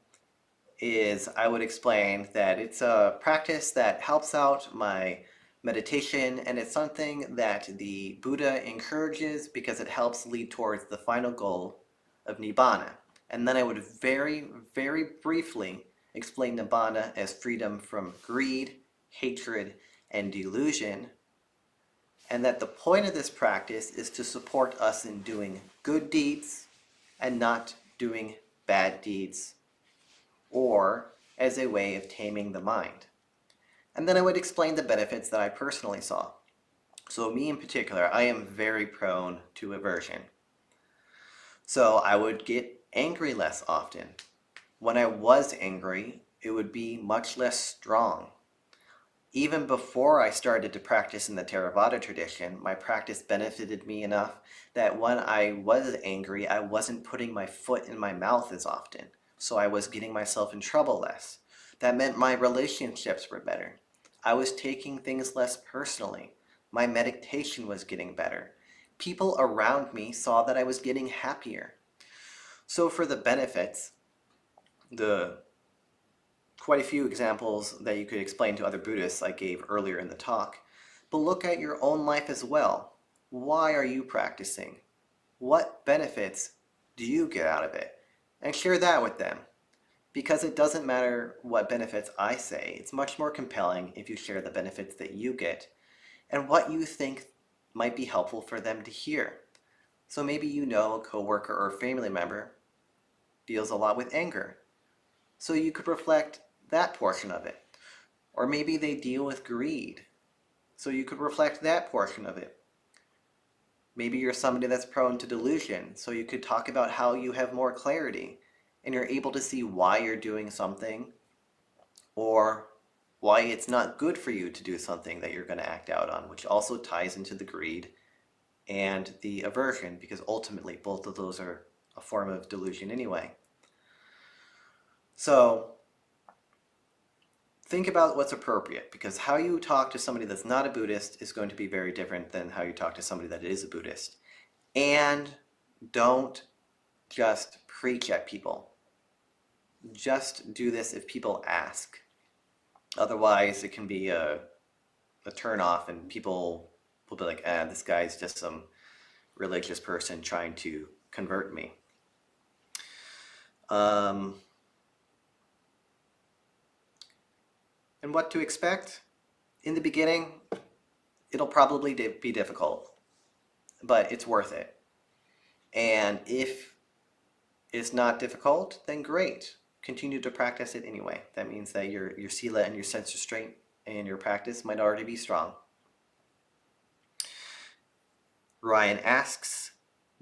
is I would explain that it's a practice that helps out my meditation, and it's something that the Buddha encourages because it helps lead towards the final goal of Nibbana. And then I would very, very briefly explain Nibbana as freedom from greed, hatred, and delusion, and that the point of this practice is to support us in doing good deeds and not doing bad deeds, or as a way of taming the mind. And then I would explain the benefits that I personally saw. So me in particular, I am very prone to aversion. So I would get angry less often. When I was angry, it would be much less strong. Even before I started to practice in the Theravada tradition, my practice benefited me enough that when I was angry, I wasn't putting my foot in my mouth as often. So I was getting myself in trouble less. That meant my relationships were better. I was taking things less personally. My meditation was getting better. People around me saw that I was getting happier. So for the benefits, quite a few examples that you could explain to other Buddhists I gave earlier in the talk, but look at your own life as well. Why are you practicing? What benefits do you get out of it? And share that with them. Because it doesn't matter what benefits I say, it's much more compelling if you share the benefits that you get and what you think might be helpful for them to hear. So maybe you know a coworker or family member deals a lot with anger. So you could reflect that portion of it. Or maybe they deal with greed. So you could reflect that portion of it. Maybe you're somebody that's prone to delusion. So you could talk about how you have more clarity and you're able to see why you're doing something, or why it's not good for you to do something that you're going to act out on, which also ties into the greed and the aversion, because ultimately both of those are a form of delusion anyway. So think about what's appropriate, because how you talk to somebody that's not a Buddhist is going to be very different than how you talk to somebody that is a Buddhist. And don't just preach at people. Just do this if people ask. Otherwise, it can be a turn off, and people will be like, this guy's just some religious person trying to convert me. And what to expect? In the beginning, it'll probably be difficult, but it's worth it. And if it's not difficult, then great. Continue to practice it anyway. That means that your sila and your sense restraint and your practice might already be strong. Ryan asks,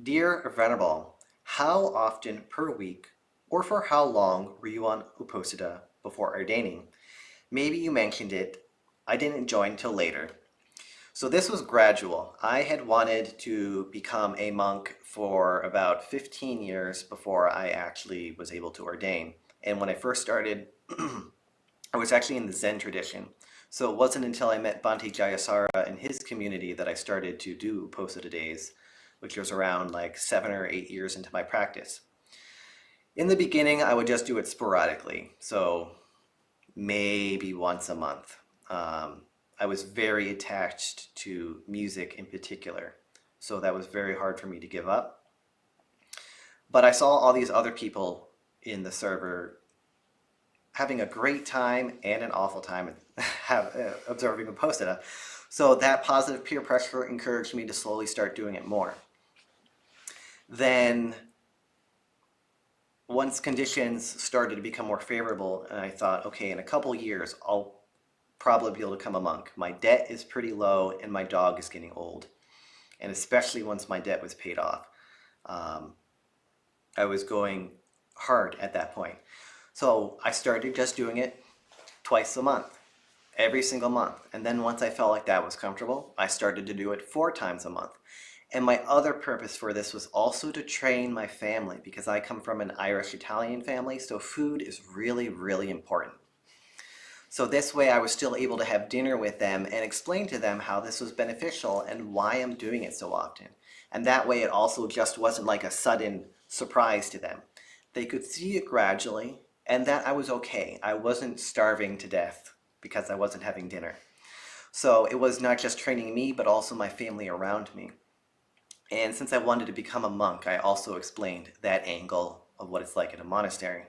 Dear Venerable, how often per week or for how long were you on Uposatha before ordaining? Maybe you mentioned it. I didn't join till later. So this was gradual. I had wanted to become a monk for about 15 years before I actually was able to ordain. And when I first started, I was actually in the Zen tradition. So it wasn't until I met Bhante Jayasara and his community that I started to do Uposatha days, which was around like 7 or 8 years into my practice. In the beginning, I would just do it sporadically. So maybe once a month. I was very attached to music in particular, so that was very hard for me to give up. But I saw all these other people in the server having a great time and an awful time observing Uposatha. So that positive peer pressure encouraged me to slowly start doing it more. Then once conditions started to become more favorable, and I thought, okay, in a couple years, I'll probably be able to become a monk. My debt is pretty low and my dog is getting old. And especially once my debt was paid off, I was going hard at that point. So I started just doing it twice a month, every single month. And then once I felt like that was comfortable, I started to do it 4 times a month. And my other purpose for this was also to train my family, because I come from an Irish-Italian family, so food is really, really important. So this way I was still able to have dinner with them and explain to them how this was beneficial and why I'm doing it so often. And that way it also just wasn't like a sudden surprise to them. They could see it gradually, and that I was okay. I wasn't starving to death because I wasn't having dinner. So it was not just training me, but also my family around me. And since I wanted to become a monk, I also explained that angle of what it's like in a monastery.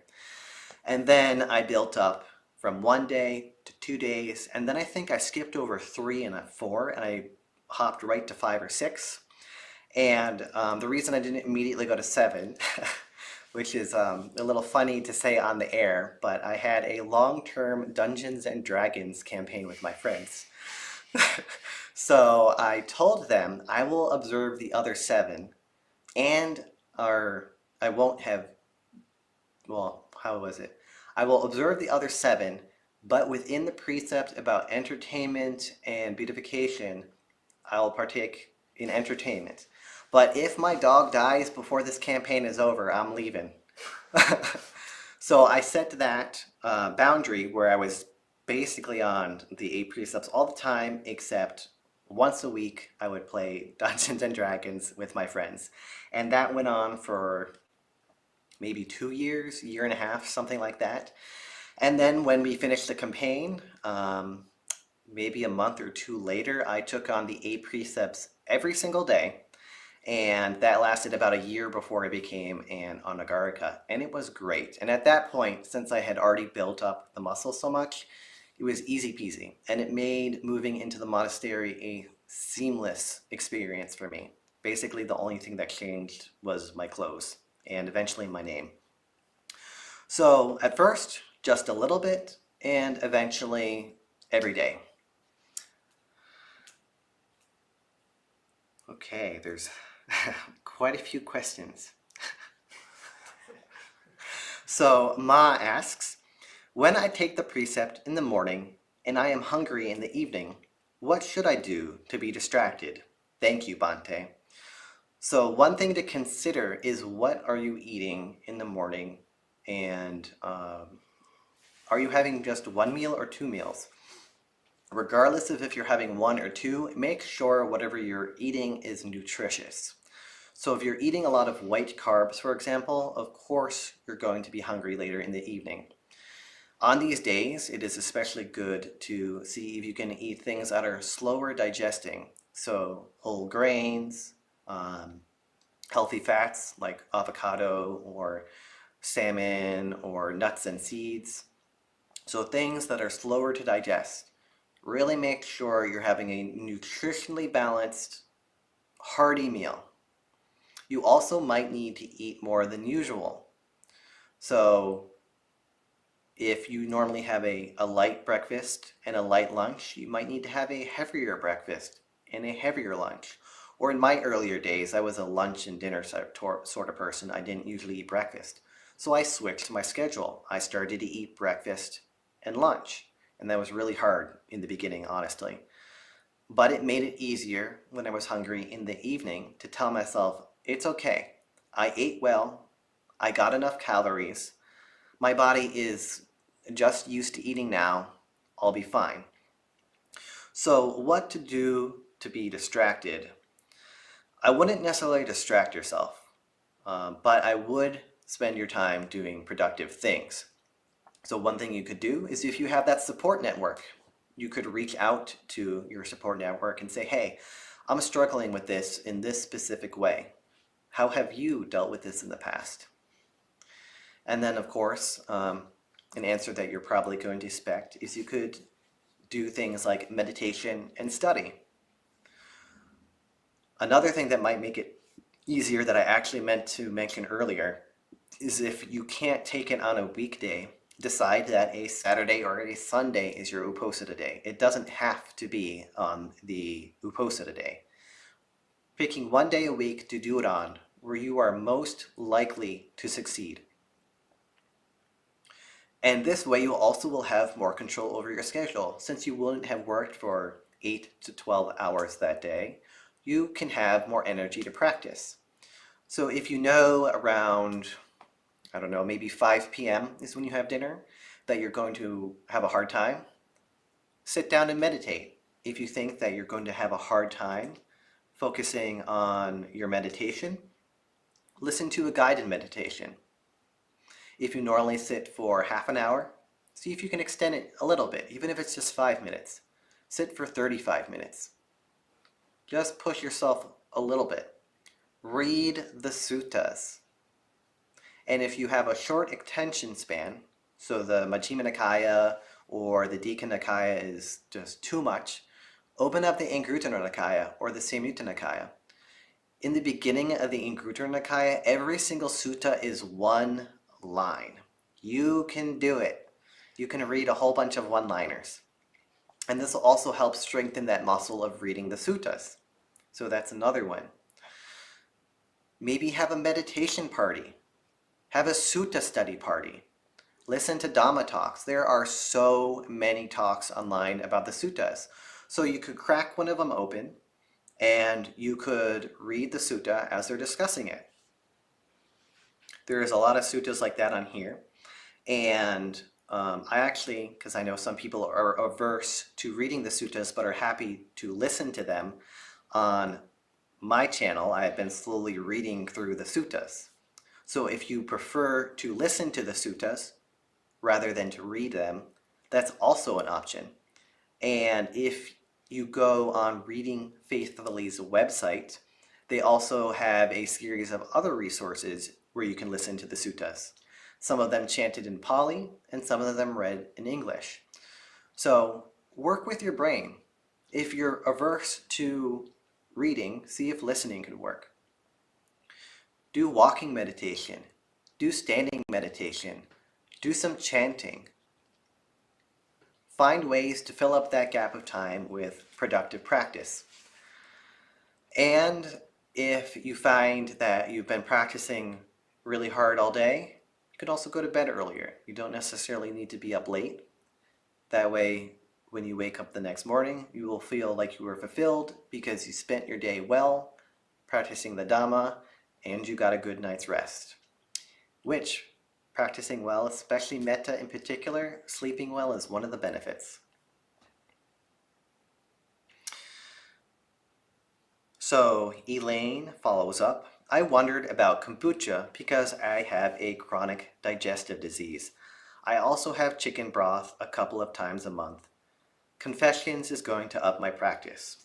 And then I built up from 1 day to 2 days, and then I think I skipped over 3 and 4, and I hopped right to 5 or 6. And the reason I didn't immediately go to 7, which is a little funny to say on the air, but I had a long-term Dungeons and Dragons campaign with my friends. So I told them I will observe the other 7, and I won't have, well, how was it? I will observe the other 7, but within the precept about entertainment and beautification, I'll partake in entertainment. But if my dog dies before this campaign is over, I'm leaving. So I set that boundary where I was basically on the 8 precepts all the time, except once a week I would play Dungeons and Dragons with my friends. And that went on for maybe 2 years, 1.5 years, something like that. And then when we finished the campaign, maybe a month or 2 later, I took on the 8 precepts every single day. And that lasted about 1 year before I became an anagarika. And it was great. And at that point, since I had already built up the muscle so much, it was easy peasy. And it made moving into the monastery a seamless experience for me. Basically, the only thing that changed was my clothes, and eventually my name. So at first, just a little bit, and eventually every day. Okay, there's quite a few questions. So Ma asks, when I take the precept in the morning and I am hungry in the evening, what should I do to be distracted? Thank you, Bhante. So one thing to consider is, what are you eating in the morning, and Are you having just one meal or two meals? Regardless of if you're having one or two, make sure whatever you're eating is nutritious. So if you're eating a lot of white carbs, for example, of course you're going to be hungry later in the evening. On these days, it is especially good to see if you can eat things that are slower digesting. So whole grains, healthy fats like avocado or salmon or nuts and seeds. So things that are slower to digest. Really make sure you're having a nutritionally balanced, hearty meal. You also might need to eat more than usual. So if you normally have a light breakfast and a light lunch, you might need to have a heavier breakfast and a heavier lunch. Or in my earlier days, I was a lunch and dinner sort of person. I didn't usually eat breakfast. So I switched my schedule. I started to eat breakfast and lunch. And that was really hard in the beginning, honestly. But it made it easier when I was hungry in the evening to tell myself, it's okay. I ate well. I got enough calories. My body is just used to eating now. I'll be fine. So what to do to be distracted? I wouldn't necessarily distract yourself, but I would spend your time doing productive things. So one thing you could do is if you have that support network, you could reach out to your support network and say, hey, I'm struggling with this in this specific way. How have you dealt with this in the past? And then, of course, an answer that you're probably going to expect is you could do things like meditation and study. Another thing that might make it easier that I actually meant to mention earlier is if you can't take it on a weekday, decide that a Saturday or a Sunday is your Uposatha day. It doesn't have to be on the Uposatha day. Picking one day a week to do it on where you are most likely to succeed. And this way you also will have more control over your schedule. Since you wouldn't have worked for 8 to 12 hours that day, you can have more energy to practice. So if you know around, I don't know, maybe 5 p.m. is when you have dinner, that you're going to have a hard time, sit down and meditate. If you think that you're going to have a hard time focusing on your meditation, listen to a guided meditation. If you normally sit for half an hour, see if you can extend it a little bit, even if it's just 5 minutes. Sit for 35 minutes. Just push yourself a little bit. Read the suttas. And if you have a short attention span, so the Majjhima Nikaya or the Dika Nikaya is just too much, open up the Anguttara Nikaya or the Samyutta Nikaya. In the beginning of the Anguttara Nikaya, every single sutta is one line. You can do it. You can read a whole bunch of one-liners. And this will also help strengthen that muscle of reading the suttas. So that's another one. Maybe have a meditation party. Have a sutta study party. Listen to Dhamma talks. There are so many talks online about the suttas. So you could crack one of them open and you could read the sutta as they're discussing it. There is a lot of suttas like that on here. And I actually, because I know some people are averse to reading the suttas but are happy to listen to them, on my channel I have been slowly reading through the suttas. So if you prefer to listen to the suttas rather than to read them, that's also an option. And if you go on Reading Faithfully's website, they also have a series of other resources where you can listen to the suttas. Some of them chanted in Pali and some of them read in English. So work with your brain. If you're averse to reading, see if listening could work. Do walking meditation. Do standing meditation. Do some chanting. Find ways to fill up that gap of time with productive practice. And if you find that you've been practicing really hard all day, you could also go to bed earlier. You don't necessarily need to be up late. That way, when you wake up the next morning, you will feel like you were fulfilled because you spent your day well, practicing the Dhamma, and you got a good night's rest. Which, practicing well, especially metta in particular, sleeping well is one of the benefits. So Elaine follows up. I wondered about kombucha because I have a chronic digestive disease. I also have chicken broth a couple of times a month. Confessions is going to up my practice.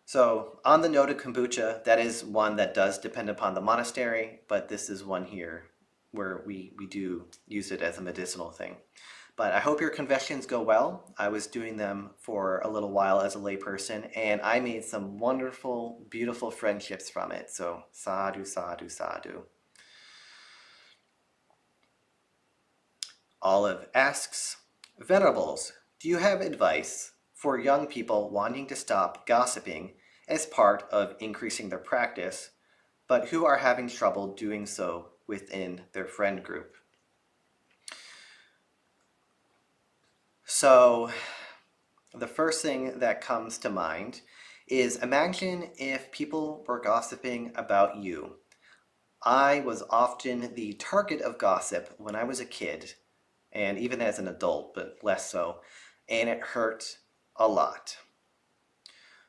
So on the note of kombucha, that is one that does depend upon the monastery, but this is one here where we do use it as a medicinal thing. But I hope your confessions go well. I was doing them for a little while as a layperson, and I made some wonderful, beautiful friendships from it. So sadhu, sadhu, sadhu. Olive asks, Venerables, do you have advice for young people wanting to stop gossiping as part of increasing their practice, but who are having trouble doing so within their friend group? So the first thing that comes to mind is imagine if people were gossiping about you. I was often the target of gossip when I was a kid, and even as an adult, but less so, and it hurt a lot.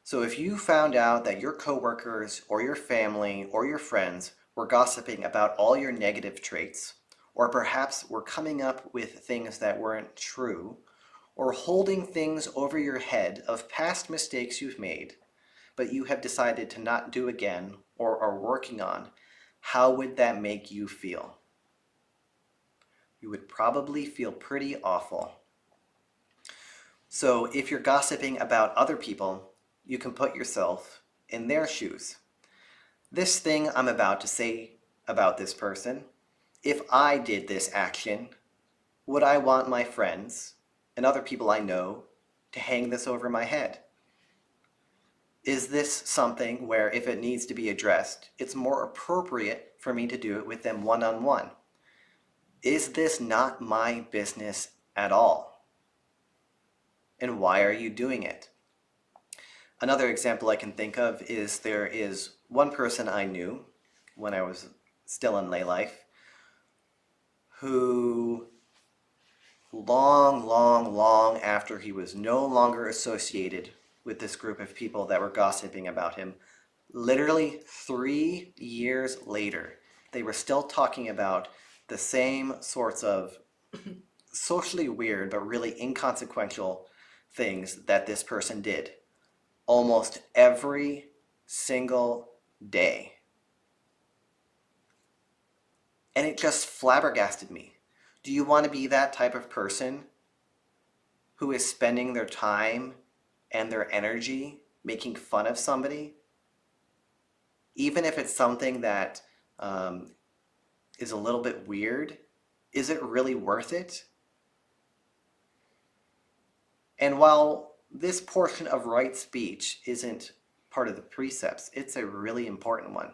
So if you found out that your coworkers or your family or your friends were gossiping about all your negative traits, or perhaps were coming up with things that weren't true, or holding things over your head of past mistakes you've made, but you have decided to not do again or are working on, how would that make you feel? You would probably feel pretty awful. So if you're gossiping about other people, you can put yourself in their shoes. This thing I'm about to say about this person, if I did this action, would I want my friends and other people I know to hang this over my head? Is this something where if it needs to be addressed, it's more appropriate for me to do it with them one-on-one? Is this not my business at all? And why are you doing it? Another example I can think of is there is one person I knew when I was still in lay life who long after he was no longer associated with this group of people that were gossiping about him, literally 3 years later, they were still talking about the same sorts of socially weird but really inconsequential things that this person did almost every single day. And it just flabbergasted me. Do you want to be that type of person who is spending their time and their energy making fun of somebody? Even if it's something that is a little bit weird, is it really worth it? And while this portion of right speech isn't part of the precepts, it's a really important one.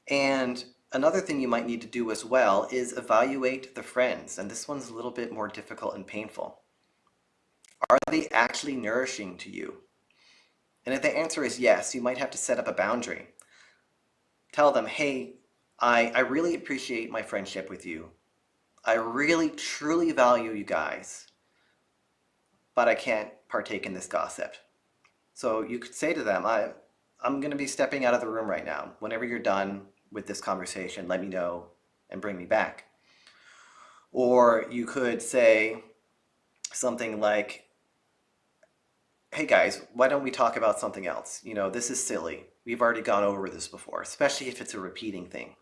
And another thing you might need to do as well is evaluate the friends, and this one's a little bit more difficult and painful. Are they actually nourishing to you? And if the answer is yes, you might have to set up a boundary. Tell them, hey, I really appreciate my friendship with you. I really, truly value you guys, but I can't partake in this gossip. So you could say to them, I'm going to be stepping out of the room right now. Whenever you're done with this conversation, let me know and bring me back. Or you could say something like, hey guys, why don't we talk about something else? You know, this is silly. We've already gone over this before, especially if it's a repeating thing.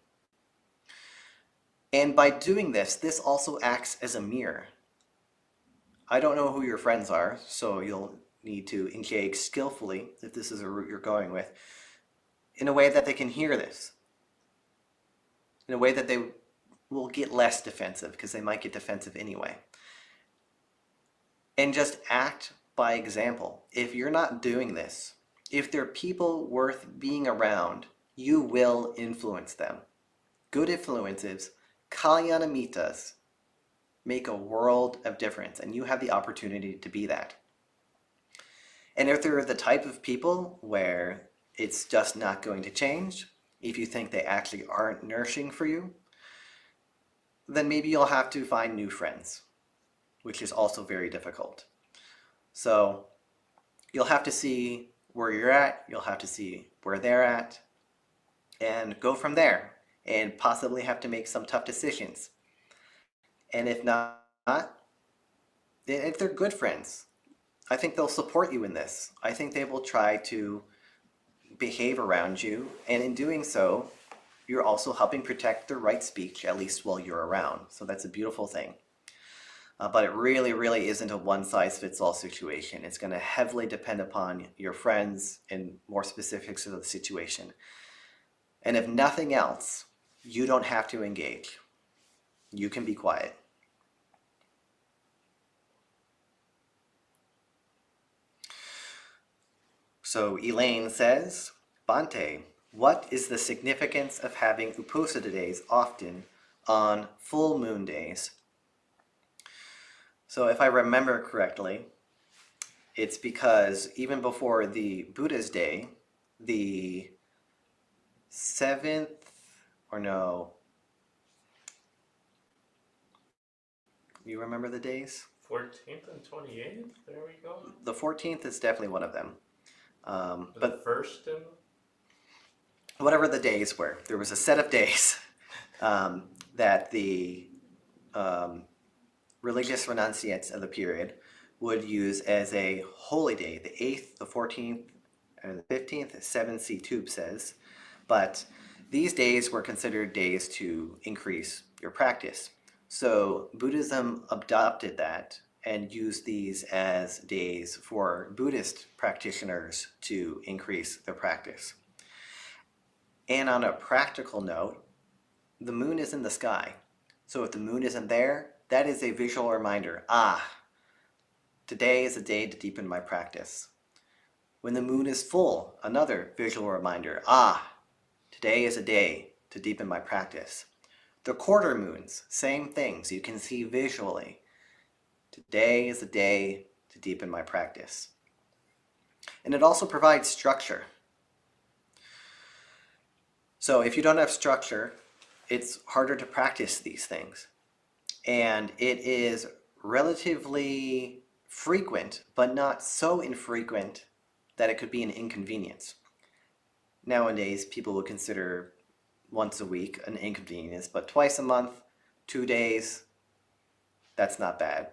And by doing this, this also acts as a mirror. I don't know who your friends are, so you'll need to engage skillfully, if this is a route you're going with, in a way that they can hear this. In a way that they will get less defensive, because they might get defensive anyway. And just act by example. If you're not doing this, if there are people worth being around, you will influence them. Good influences, kalyanamitas, make a world of difference, and you have the opportunity to be that. And if they're the type of people where it's just not going to change, if you think they actually aren't nourishing for you, then maybe you'll have to find new friends, which is also very difficult. So you'll have to see where you're at, you'll have to see where they're at, and go from there, and possibly have to make some tough decisions. And if not, if they're good friends, I think they'll support you in this. I think they will try to behave around you, and in doing so, you're also helping protect the right speech, at least while you're around. So that's a beautiful thing. But it really, really isn't a one-size-fits-all situation. It's going to heavily depend upon your friends and more specifics of the situation. And if nothing else, you don't have to engage. You can be quiet. So Elaine says, Bhante, what is the significance of having Uposatha days often on full moon days? So if I remember correctly, it's because even before the Buddha's day, the 7th, or no, you remember the days? 14th and 28th, there we go. The 14th is definitely one of them. But first and whatever the days were, there was a set of days that the religious renunciates of the period would use as a holy day. The 8th, the 14th, and the 15th, 7C Tube says. But these days were considered days to increase your practice. So Buddhism adopted that and used these as days for Buddhist practitioners to increase their practice. And on a practical note, the moon is in the sky. So if the moon isn't there, that is a visual reminder. Today is a day to deepen my practice. When the moon is full, another visual reminder. Today is a day to deepen my practice. The quarter moons, same things you can see visually. Today is a day to deepen my practice. And it also provides structure. So if you don't have structure, it's harder to practice these things. And it is relatively frequent, but not so infrequent that it could be an inconvenience. Nowadays, people would consider once a week an inconvenience, but twice a month, 2 days, that's not bad.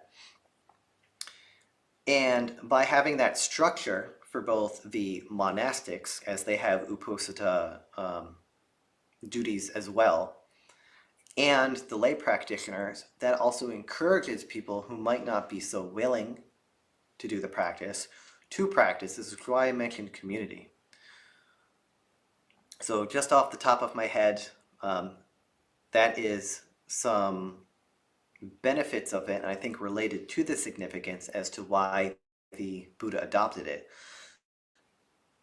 And by having that structure for both the monastics, as they have Uposatha duties as well, and the lay practitioners, that also encourages people who might not be so willing to do the practice to practice. This is why I mentioned community. So just off the top of my head, that is some benefits of it, and I think related to the significance as to why the Buddha adopted it.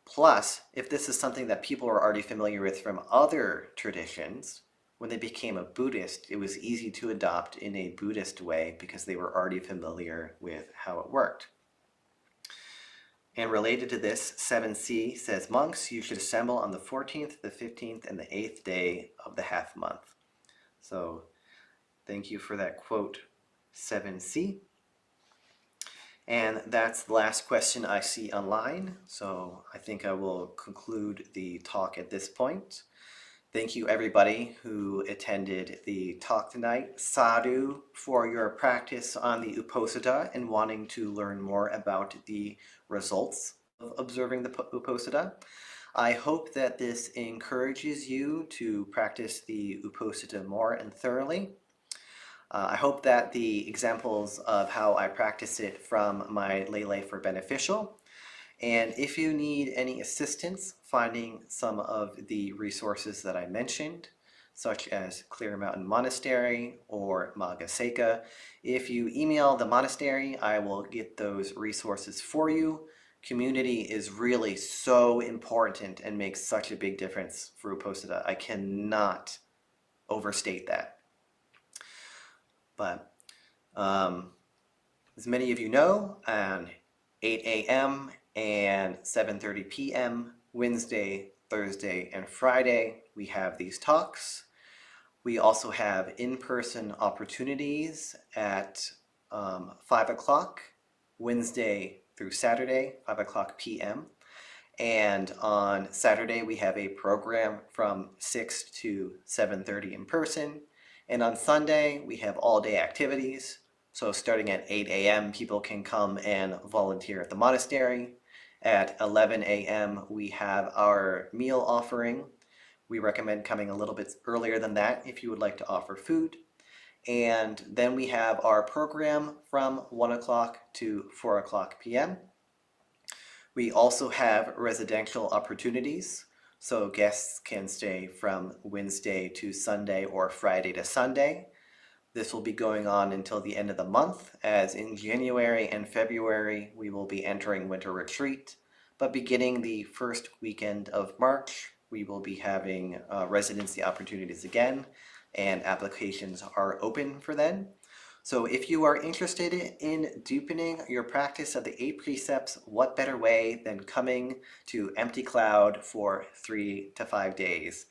Plus, if this is something that people are already familiar with from other traditions, when they became a Buddhist, it was easy to adopt in a Buddhist way because they were already familiar with how it worked. And related to this, 7C says, monks, you should assemble on the 14th, the 15th, and the 8th day of the half month. So thank you for that quote, 7C. And that's the last question I see online. So I think I will conclude the talk at this point. Thank you everybody who attended the talk tonight. Sadhu for your practice on the Uposatha and wanting to learn more about the results of observing the Uposatha. I hope that this encourages you to practice the Uposatha more and thoroughly. I hope that the examples of how I practice it from my lay life are beneficial. And if you need any assistance finding some of the resources that I mentioned, such as Clear Mountain Monastery or Magga, if you email the monastery, I will get those resources for you. Community is really so important and makes such a big difference for Uposatha. I cannot overstate that. But as many of you know, on 8 a.m. and 7:30 p.m. Wednesday, Thursday, and Friday, we have these talks. We also have in-person opportunities at 5 o'clock, Wednesday through Saturday, 5 o'clock p.m. And on Saturday, we have a program from 6 to 7:30 in person. And on Sunday, we have all-day activities. So starting at 8 a.m., people can come and volunteer at the monastery. At 11 a.m., we have our meal offering. We recommend coming a little bit earlier than that if you would like to offer food. And then we have our program from 1 o'clock to 4 o'clock p.m. We also have residential opportunities, so guests can stay from Wednesday to Sunday or Friday to Sunday. This will be going on until the end of the month, as in January and February we will be entering winter retreat, but beginning the first weekend of March, we will be having residency opportunities again, and applications are open for then. So if you are interested in deepening your practice of the 8 precepts, what better way than coming to Empty Cloud for 3 to 5 days?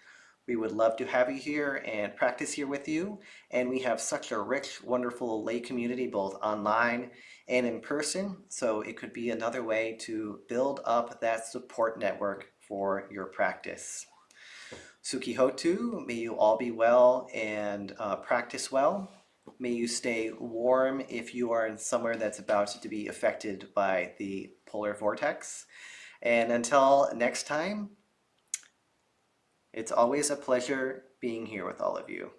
We would love to have you here and practice here with you. And we have such a rich, wonderful lay community, both online and in person. So it could be another way to build up that support network for your practice. Suki Hotu, may you all be well and practice well. May you stay warm if you are in somewhere that's about to be affected by the polar vortex. And until next time, it's always a pleasure being here with all of you.